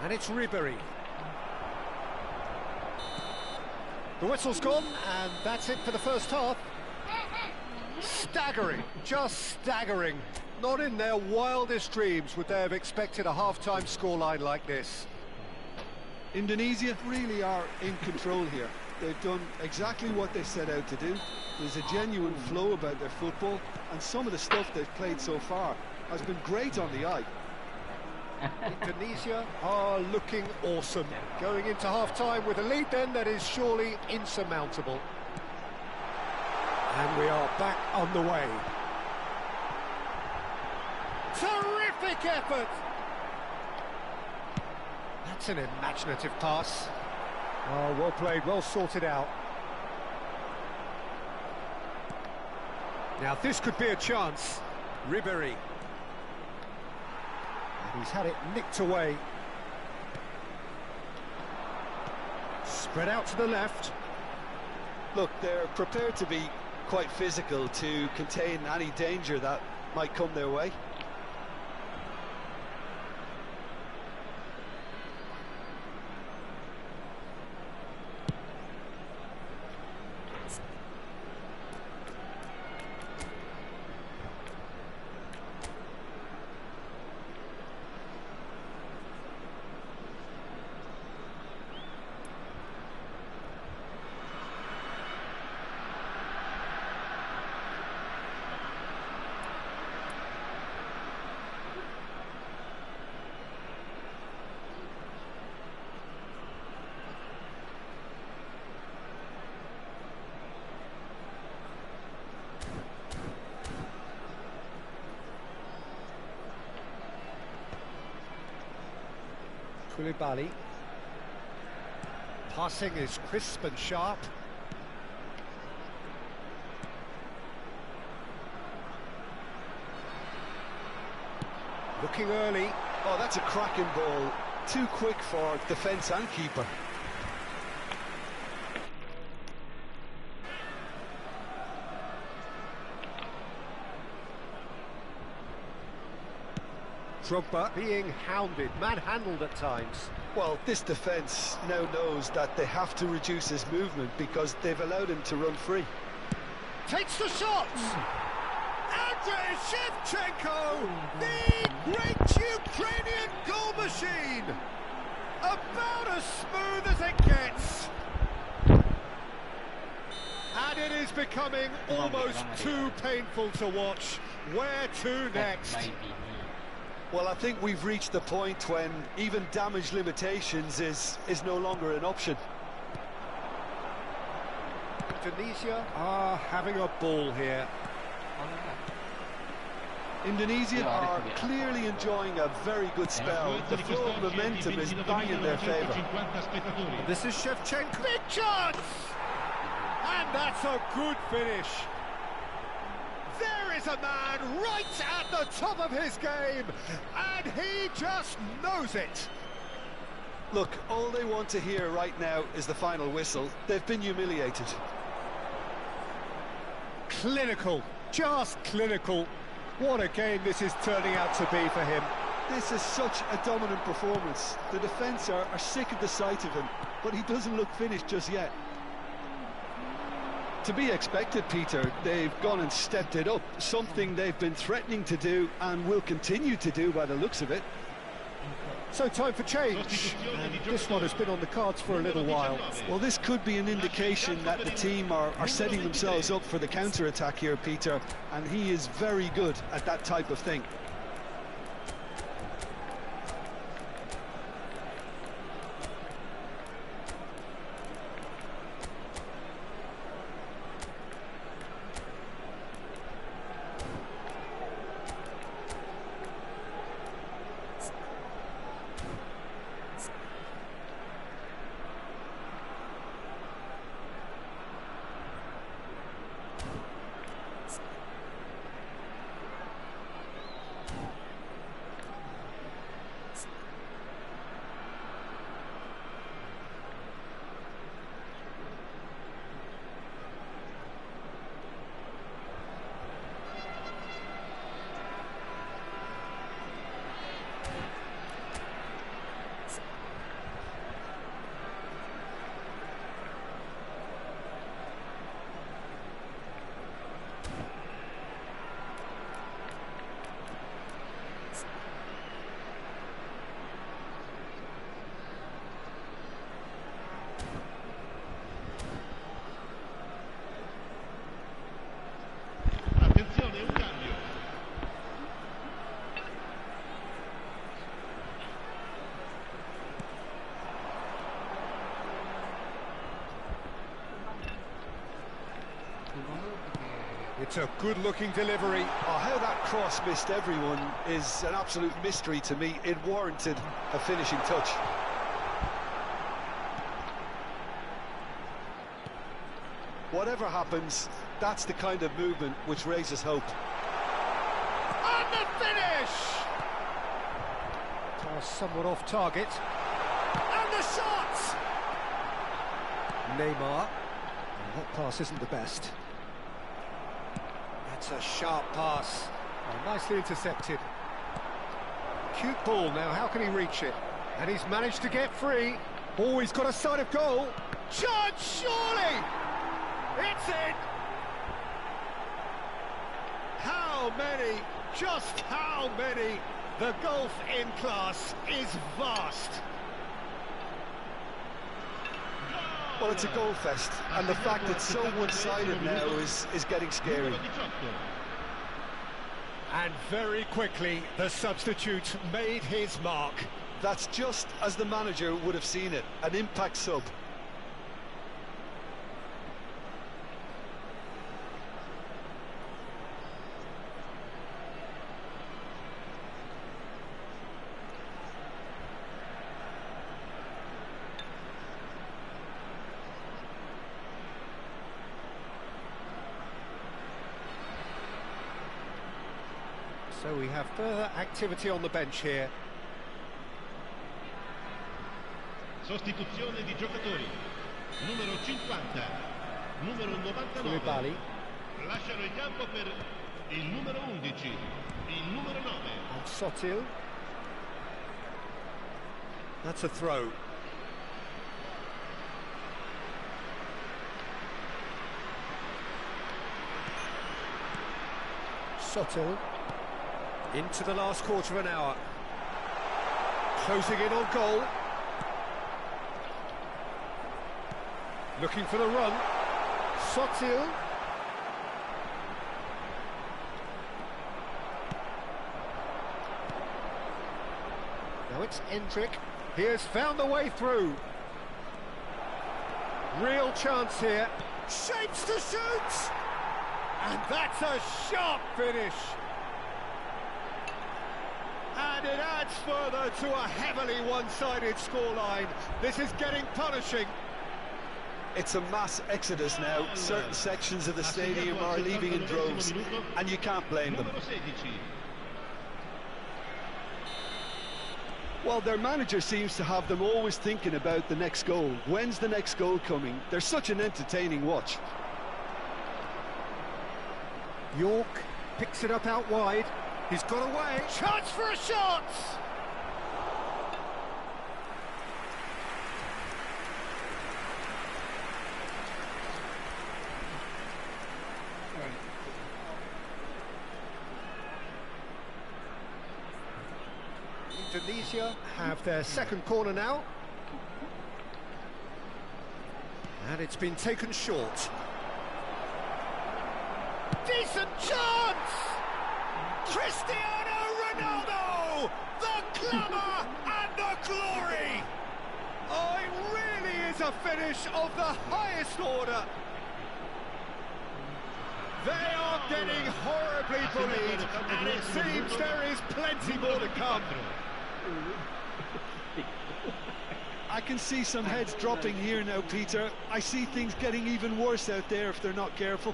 And it's Ribery. The whistle's gone, and that's it for the first half. Staggering, just staggering. Not in their wildest dreams would they have expected a half-time scoreline like this. Indonesia really are in control here. They've done exactly what they set out to do. There's a genuine flow about their football, and some of the stuff they've played so far has been great on the eye. Indonesia are looking awesome. Going into half-time with a lead then that is surely insurmountable. And we are back on the way. Terrific effort! That's an imaginative pass. Oh, well played, well sorted out. Now this could be a chance. Ribery. And he's had it nicked away. Spread out to the left. Look, they're prepared to be quite physical to contain any danger that might come their way. Koulibaly. Passing is crisp and sharp. Looking early. Oh, that's a cracking ball. Too quick for defence and keeper. Drogba being hounded, manhandled at times. Well, this defence now knows that they have to reduce his movement because they've allowed him to run free. Takes the shot! Andrei Shevchenko! The great Ukrainian goal machine! About as smooth as it gets! And it is becoming almost too painful to watch. Where to next? Well, I think we've reached the point when even damage limitations is no longer an option. Indonesia are having a ball here. Indonesia are clearly enjoying a very good spell. The flow of momentum is bang in their favour. This is Shevchenko. Big chance! And that's a good finish. There is a man right at the top of his game, and he just knows it. Look, all they want to hear right now is the final whistle. They've been humiliated. Clinical, just clinical. What a game this is turning out to be for him. This is such a dominant performance. The defence are sick of the sight of him, but he doesn't look finished just yet. To be expected, Peter. They've gone and stepped it up, something they've been threatening to do and will continue to do by the looks of it. So time for change, and this one has been on the cards for a little while. Well, this could be an indication that the team are setting themselves up for the counter-attack here, Peter, and he is very good at that type of thing. It's a good-looking delivery. Oh, how that cross missed everyone is an absolute mystery to me. It warranted a finishing touch. Whatever happens, that's the kind of movement which raises hope. And the finish! Pass somewhat off target. And the shot! Neymar. That pass isn't the best. That's a sharp pass. Oh, nicely intercepted. Cute ball now, how can he reach it? And he's managed to get free. Oh, he's got a sight of goal. Judge, surely! It's in! How many? Just how many? The gulf in class is vast. Well, it's a goal fest, and the fact it's so one-sided now is getting scary. And very quickly, the substitute made his mark. That's just as the manager would have seen it, an impact sub. So we have further activity on the bench here. Sostituzione di giocatori. Numero 50, numero 99. Bali. Lasciano il campo per il numero 11, il numero 9. And Sotil. That's a throw. Sotil. Into the last quarter of an hour. Closing in on goal. Looking for the run. Sotil. Now it's Endrick. He has found the way through. Real chance here. Shapes to shoot! And that's a sharp finish. And it adds further to a heavily one-sided scoreline. This is getting punishing. It's a mass exodus now. Certain sections of the stadium are leaving in droves, and you can't blame them. Well, their manager seems to have them always thinking about the next goal. When's the next goal coming? They're such an entertaining watch. York picks it up out wide. He's got away. Chance for a shot! Indonesia have their second corner now. And it's been taken short. Decent chance! Cristiano Ronaldo! The glamour and the glory! Oh, it really is a finish of the highest order. They are getting horribly bullied, and it seems there is plenty more to come. I can see some heads dropping here now, Peter. I see things getting even worse out there if they're not careful.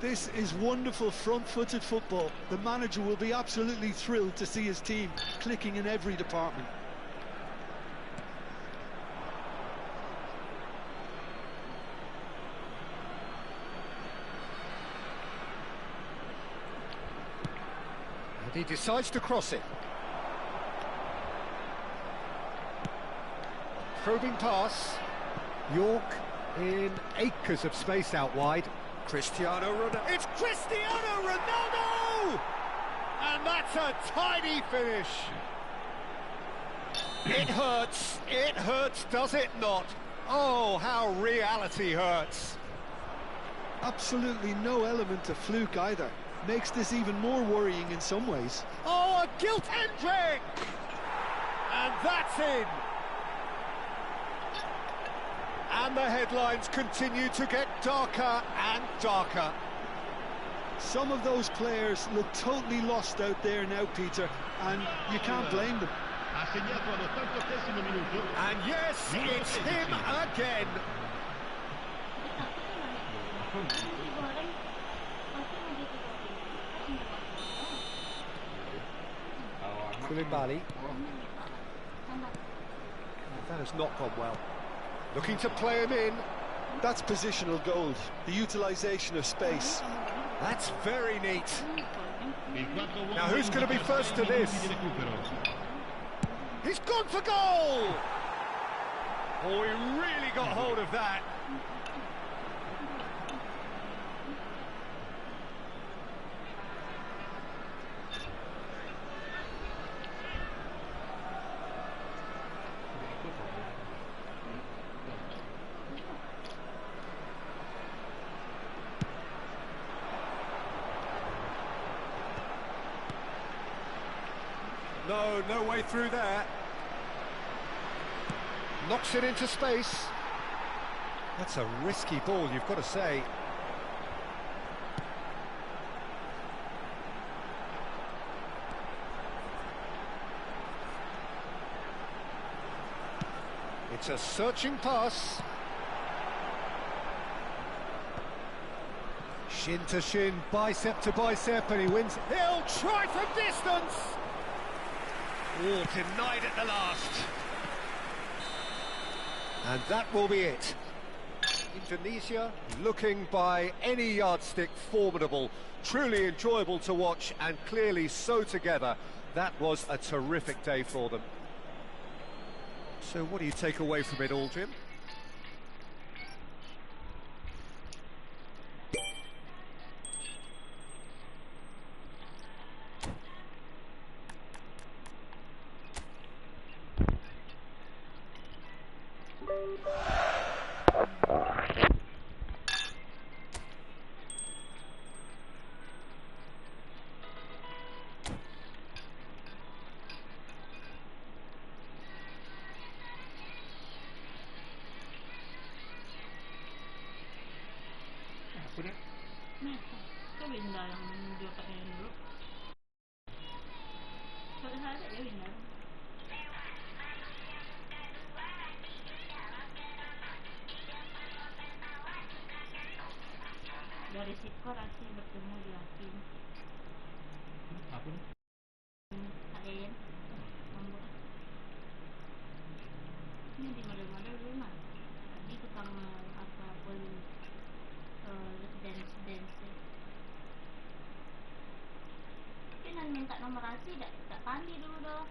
This is wonderful front-footed football. The manager will be absolutely thrilled to see his team clicking in every department. And he decides to cross it. Probing pass. York in acres of space out wide. Cristiano Ronaldo. It's Cristiano Ronaldo! And that's a tidy finish. It hurts, does it not? Oh, how reality hurts. Absolutely no element of fluke either. Makes this even more worrying in some ways. Oh, a gilt Hendrick! And that's in. And the headlines continue to get darker and darker. Some of those players look totally lost out there now, Peter, and you can't blame them. And yes, it's him again. Koulibaly. That has not gone well. Looking to play him in. That's positional gold, the utilisation of space. That's very neat. Now who's going to be first to this? He's gone for goal! Oh, he really got hold of that. No way through there. Knocks it into space. That's a risky ball, you've got to say. It's a searching pass. Shin to shin, bicep to bicep, and he wins. He'll try from distance. Oh, denied at the last. And that will be it. Indonesia looking by any yardstick formidable, truly enjoyable to watch, and clearly so together. That was a terrific day for them. So what do you take away from it all, Jim? Kok Winda yang dia pakai dulu? Kalau saya tak dia Winda. Dari skor aksi bertemu di hakim. Apa nih? Kalian membuat ini di mana-mana dulu mah. Tadi tukang apa pun dance. Tapi nan minta nomor asli tak pandi dulu doh.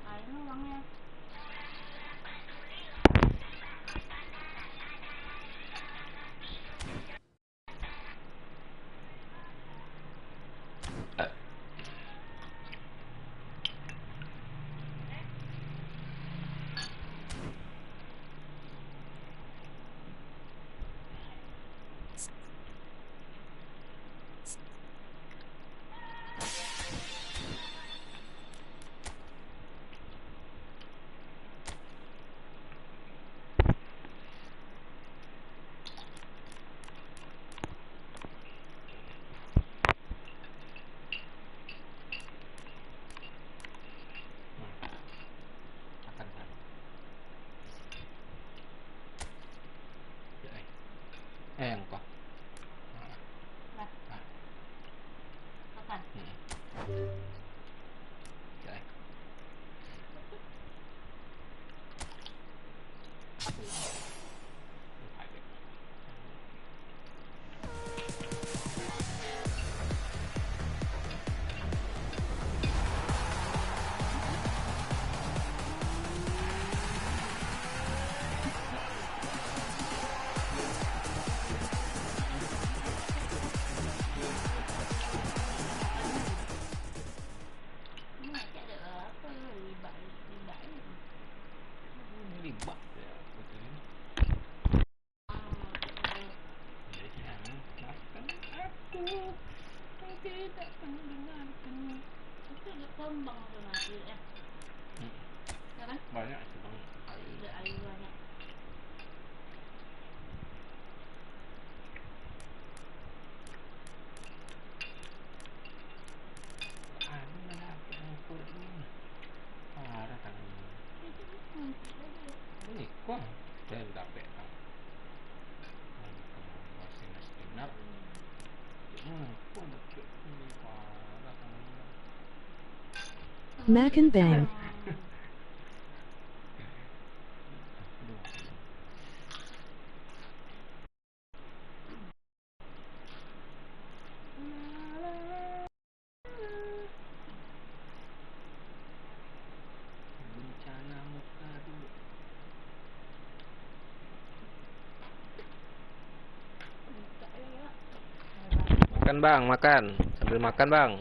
Kayaknya uangnya. Makan bang. Makan bang, makan. Sambil makan bang.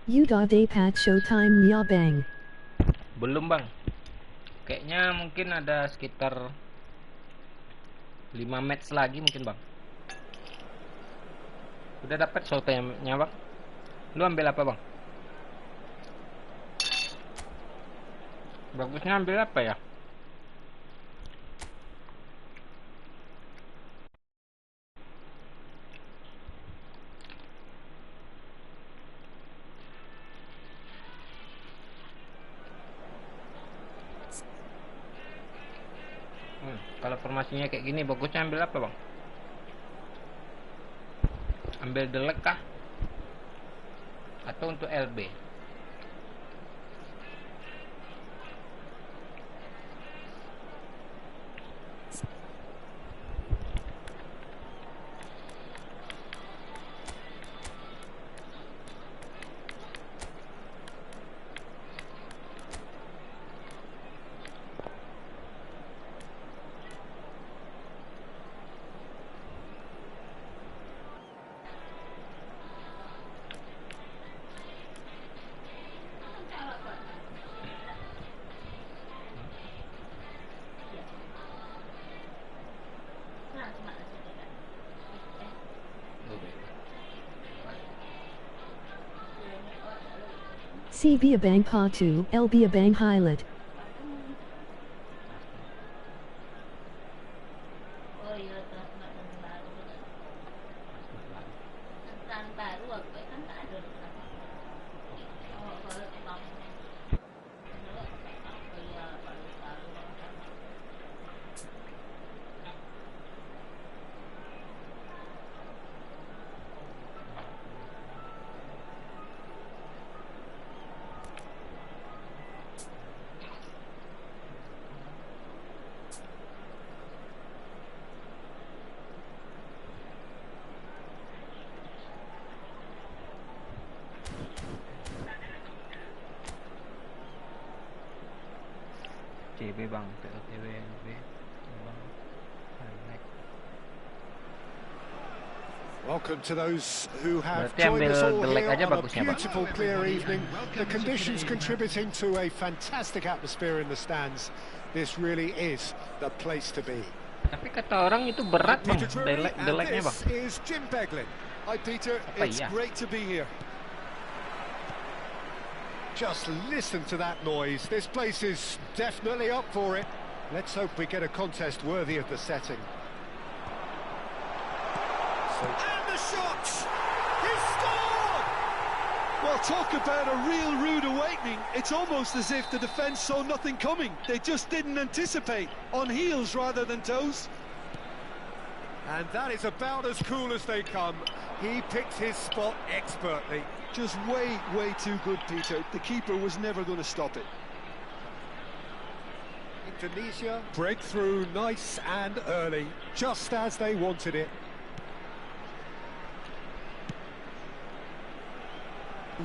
Udah dapat showtime ya bang. Belum bang. Kayaknya mungkin ada sekitar 5 match lagi mungkin bang. Udah dapat showtime-nya bang. Lu ambil apa bang? Bagusnya ambil apa ya? Kalau formasinya kayak gini bagusnya ambil apa bang? Ambil delek kah? Atau untuk LB? CB Abang Patu, LB Abang Highlight. Oh iya, tahun baru. Tahun baru apa kan tak ada. Oh, kalau emang iya, baru baru. CB bang, POTW LB bang. Welcome to those who have Berarti joined us all ambil delek here aja on a bagusnya, Pak. beautiful, clear evening. The conditions contributing to a fantastic atmosphere in the stands. This really is the place to be. Tapi kata orang itu berat bang, Peter Drury, and deleknya bang. this is Jim Beglin. Hi Peter, Apa it's iya? great to be here. Just listen to that noise. This place is definitely up for it. Let's hope we get a contest worthy of the setting. And the shot! He scored! Well, talk about a real rude awakening. It's almost as if the defence saw nothing coming. They just didn't anticipate. On heels rather than toes. And that is about as cool as they come. He picked his spot expertly. Just way, way too good, Peter. The keeper was never going to stop it. He Indonesia break through nice and early, just as they wanted it.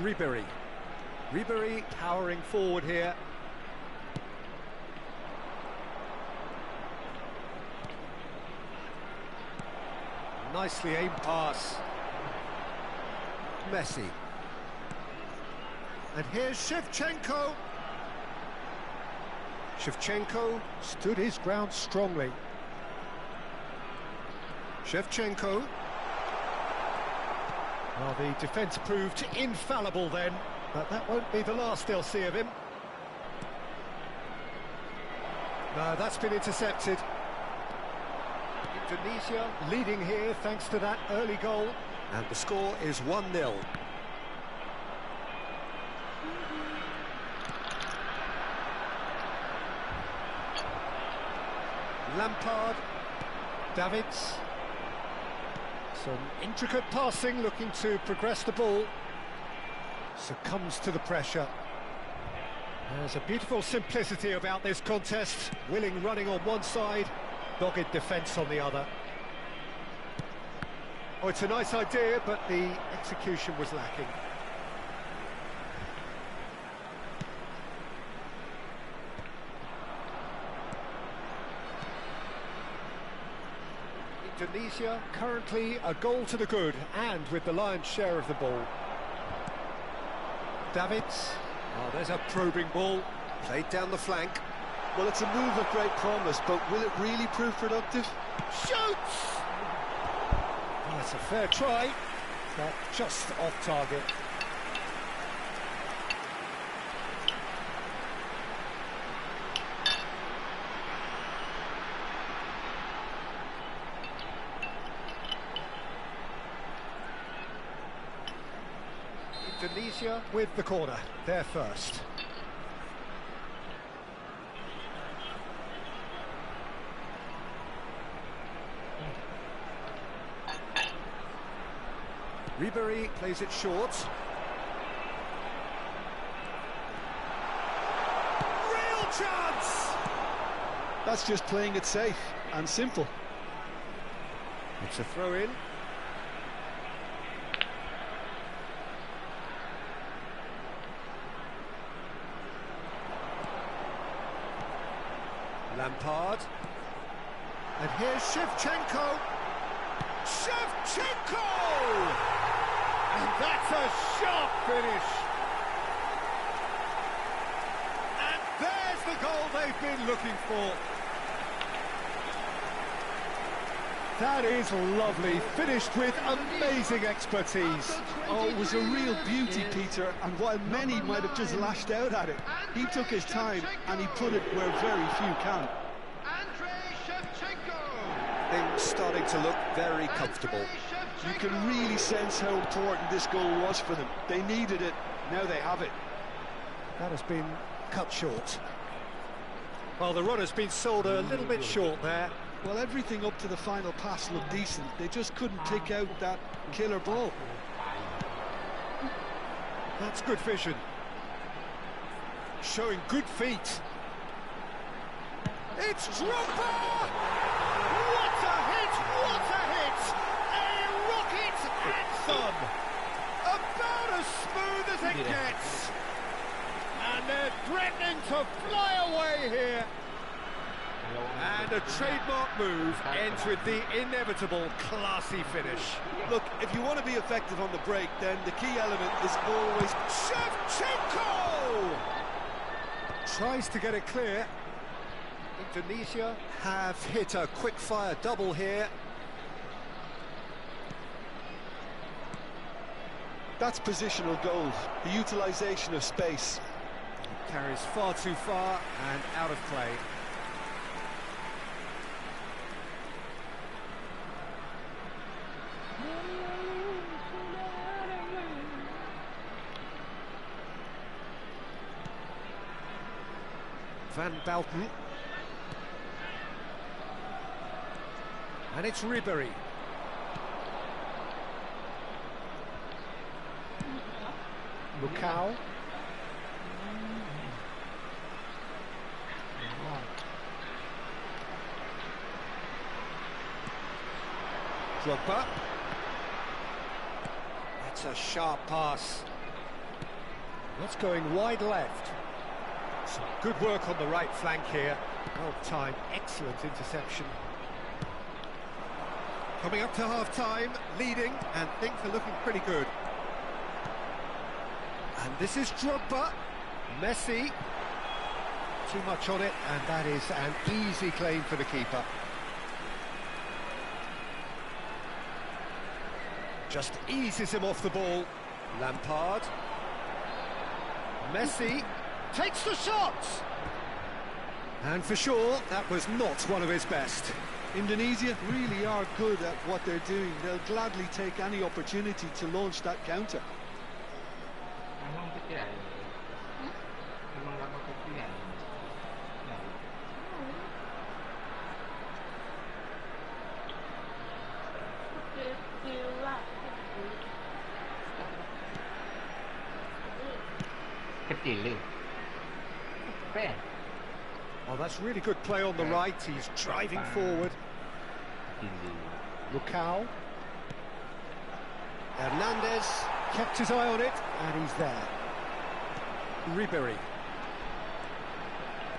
Ribery powering forward here. Nicely aimed pass. Messi. And here's Shevchenko. Shevchenko stood his ground strongly. Shevchenko. Well, the defence proved infallible then, but that won't be the last they'll see of him. No, that's been intercepted. Indonesia leading here thanks to that early goal. And the score is 1-0. Lampard. Davids. Some intricate passing, looking to progress the ball. Succumbs to the pressure. There's a beautiful simplicity about this contest. Willing running on one side, dogged defence on the other. Oh, it's a nice idea, but the execution was lacking. Indonesia currently a goal to the good and with the lion's share of the ball. Davids. Oh, there's a probing ball played down the flank. Well, it's a move of great promise, but will it really prove productive? Shoots! Oh, it's a fair try, but just off target. Indonesia with the corner, they're first. Ribery plays it short. Real chance! That's just playing it safe and simple. It's a throw-in. Lampard. And here's Shevchenko. Shevchenko! And that's a sharp finish. And there's the goal they've been looking for. That is lovely, finished with amazing expertise. Oh, it was a real beauty, Peter, and while many might have just lashed out at it, he took his time and he put it where very few can. Things starting to look very comfortable. You can really sense how important this goal was for them. They needed it, now they have it. That has been cut short. Well, the run has been sold a little bit short there. Well, everything up to the final pass looked decent. They just couldn't pick out that killer ball. That's good vision. Showing good feet. It's Drogba! What a hit! What a hit! A rocket anthem! About as smooth as it gets. And they're threatening to fly away here. And a trademark move ends with the inevitable classy finish. Look, if you want to be effective on the break, then the key element is always... Shevchenko! Tries to get it clear. Indonesia have hit a quick-fire double here. That's positional gold, the utilisation of space. It carries far too far and out of play. Van Belten. And it's Ribery. Lukau. Drogba. That's a sharp pass. That's going wide left. Some good work on the right flank here. Well timed, excellent interception. Coming up to half-time, leading, and things are looking pretty good. And this is Drogba. Messi. Too much on it, and that is an easy claim for the keeper. Just eases him off the ball. Lampard. Messi takes the shot! And for sure, that was not one of his best. Indonesia really are good at what they're doing. They'll gladly take any opportunity to launch that counter. Emang kecil. Emang nggak mau kecil. Kecil. Fair. Oh, that's really good play on the right. He's driving forward. Lucao. Hernandez kept his eye on it, and he's there. Ribery.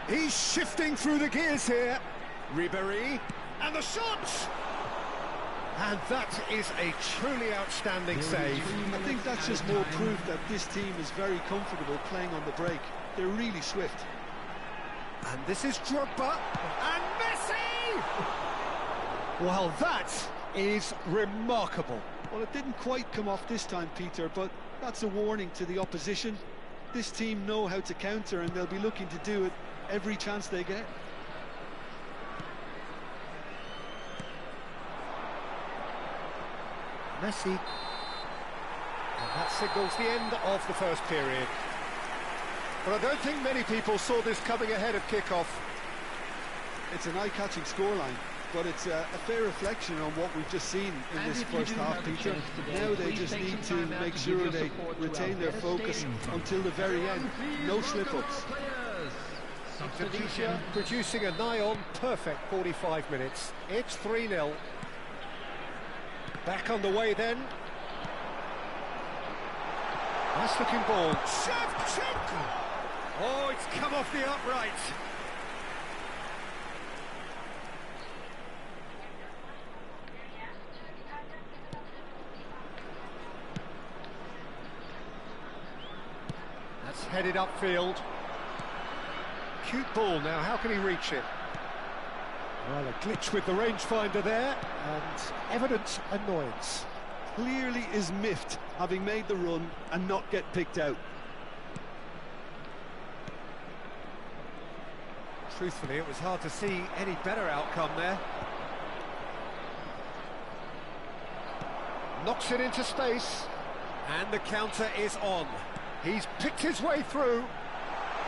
He's shifting through the gears here. Ribery. And the shot! And that is a truly outstanding save. I think that's just more proof that this team is very comfortable playing on the break. They're really swift. And this is Drogba. And Messi! Well, that is remarkable. Well, it didn't quite come off this time, Peter, but that's a warning to the opposition. This team know how to counter, and they'll be looking to do it every chance they get. Messi. And that signals the end of the first period. But I don't think many people saw this coming ahead of kick-off. It's an eye-catching scoreline, but it's a fair reflection on what we've just seen in this first half, Peter. Now they just need to make sure they retain their focus until the very end. No slip-ups. Indonesia producing a nigh-on perfect 45 minutes. It's 3-0. Back on the way then. Nice looking ball. Shevchenko! Oh, it's come off the upright. That's headed upfield. Cute ball now, how can he reach it? Well, a glitch with the rangefinder there, and evident annoyance. Clearly is miffed, having made the run and not get picked out. Truthfully, it was hard to see any better outcome there. Knocks it into space, and the counter is on. He's picked his way through.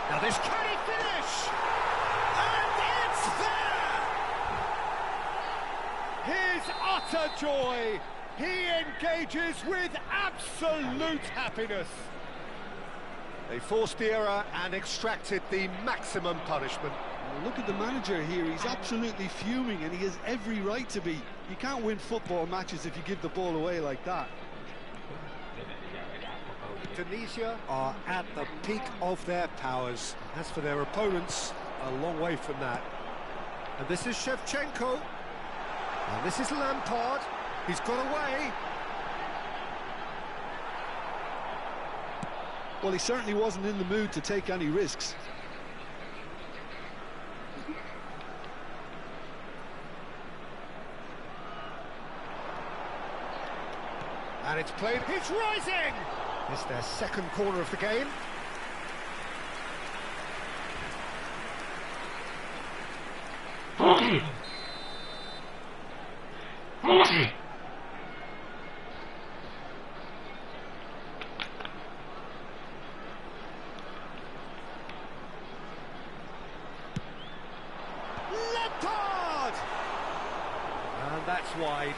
Now this, can he finish? And it's there! His utter joy. He engages with absolute happiness. They forced the error and extracted the maximum punishment. Well, look at the manager here. He's absolutely fuming, and he has every right to be. You can't win football matches if you give the ball away like that. Tunisia are at the peak of their powers. As for their opponents, a long way from that. And this is Shevchenko. And this is Lampard. He's got away. Well, he certainly wasn't in the mood to take any risks. And it's played. It's rising! It's their second corner of the game. Lampard! And that's wide.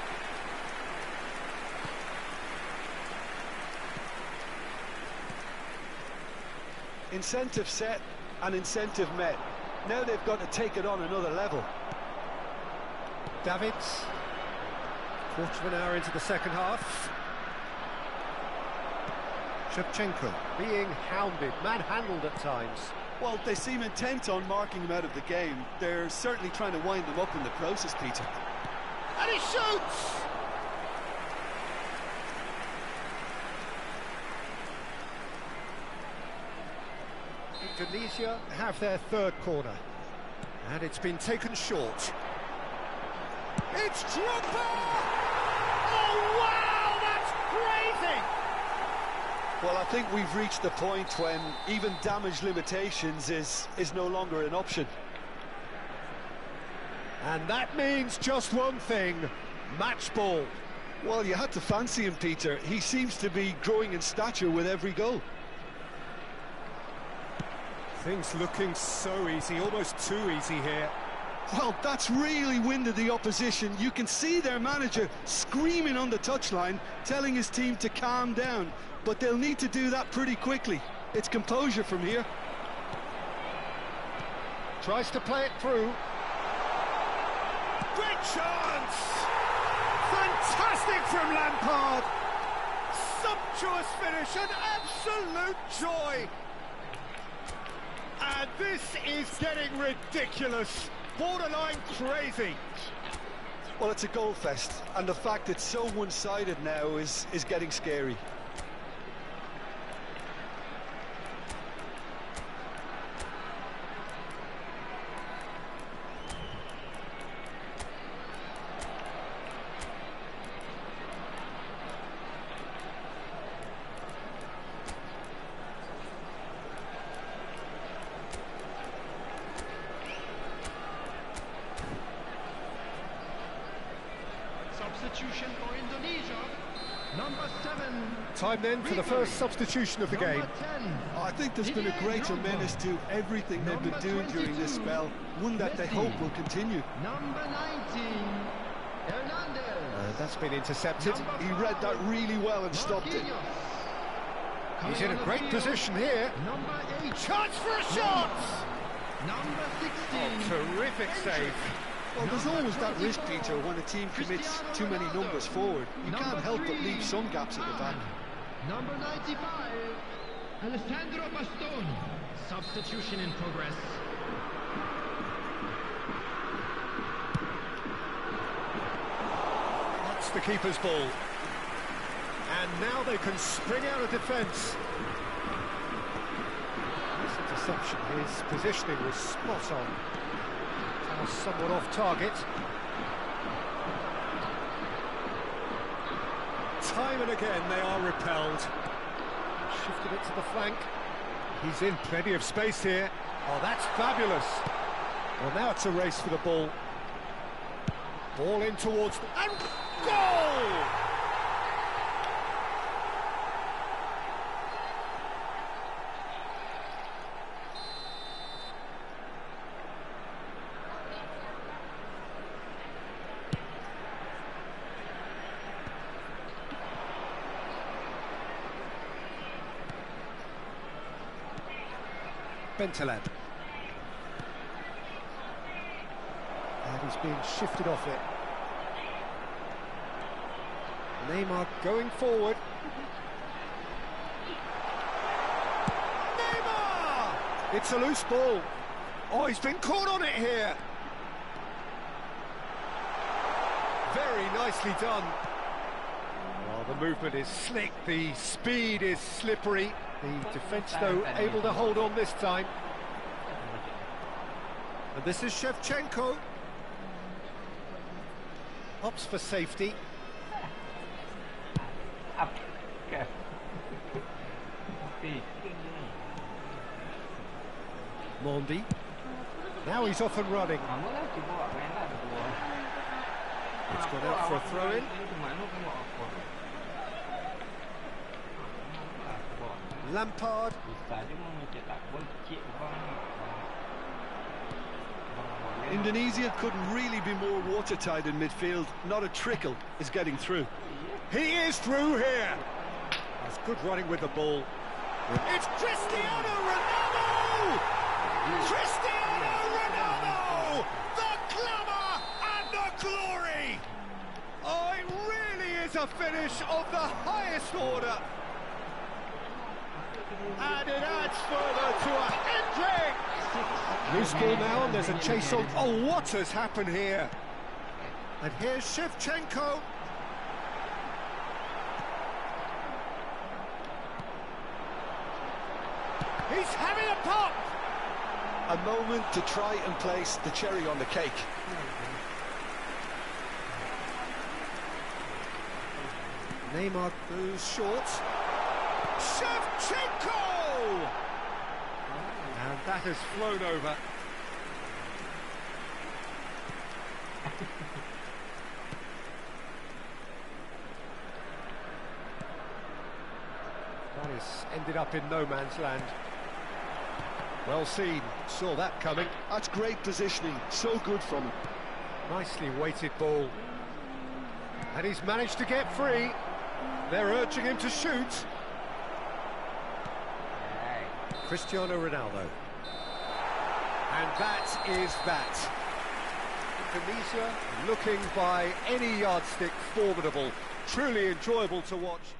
Incentive set and incentive met. Now they've got to take it on another level. Davids. Quarter of an hour into the second half. Shevchenko being hounded, manhandled at times. Well, they seem intent on marking him out of the game. They're certainly trying to wind him up in the process, Peter. And he shoots! Indonesia have their third corner. And it's been taken short. It's Drogba! Oh, wow! That's crazy! Well, I think we've reached the point when even damage limitations is no longer an option. And that means just one thing, match ball. Well, you had to fancy him, Peter. He seems to be growing in stature with every goal. Things looking so easy, almost too easy here. Well, that's really winded the opposition. You can see their manager screaming on the touchline, telling his team to calm down. But they'll need to do that pretty quickly. It's composure from here. Tries to play it through. Great chance! Fantastic from Lampard! Sumptuous finish, an absolute joy! And this is getting ridiculous, borderline crazy. Well, it's a goal fest, and the fact it's so one-sided now is getting scary. Substitution for Indonesia. Number 7. Time then for the first substitution of the game. Number 10. I think there's been a greater menace to everything they've been doing during this spell, one that they hope will continue. Number 19. Hernandez. That's been intercepted. He read that really well and stopped it. He's in a great position here. Number 8. Chance for a shot! Number 16. Terrific save. Well, there's always that risk, Peter, when a team commits too many numbers forward. You can't help but leave some gaps at the back. Number 95. Alessandro Bastoni. Substitution in progress. That's the keeper's ball. And now they can spring out of defence. This interception, his positioning was spot on. Somewhat off target. Time and again they are repelled. Shifted it to the flank. He's in plenty of space here. Oh, that's fabulous. Well, now it's a race for the ball. Ball in towards the... and goal! Bentaleb. And he's being shifted off it. Neymar going forward. Neymar! It's a loose ball. Oh, he's been caught on it here. Very nicely done. Oh, the movement is slick, the speed is slippery. The defence, though, able to hold on this time. And this is Shevchenko. Opts for safety. Mondi. Now he's off and running. It's gone out for a throw-in. Lampard. Indonesia couldn't really be more watertight in midfield. Not a trickle is getting through. He is through here. That's good running with the ball. It's Cristiano Ronaldo! Cristiano Ronaldo! The glamour and the glory! Oh, it a finish of the highest order. And it adds further to a hat-trick. Loose ball now, and there's a chase on. Oh, what has happened here? And here's Shevchenko. He's having a pop. A moment to try and place the cherry on the cake. Neymar goes short. Shevchenko! And that has flown over. That has ended up in no man's land. Well seen, saw that coming. That's great positioning, so good from him. Nicely weighted ball. And he's managed to get free. They're urging him to shoot. Cristiano Ronaldo. And that is that. Indonesia looking by any yardstick formidable. Truly enjoyable to watch.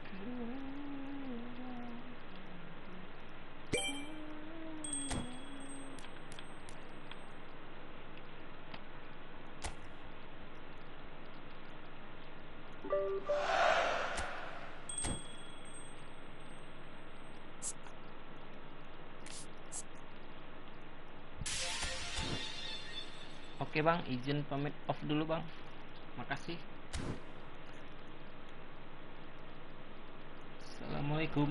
Oke bang, izin pamit off dulu bang. Makasih. Assalamualaikum.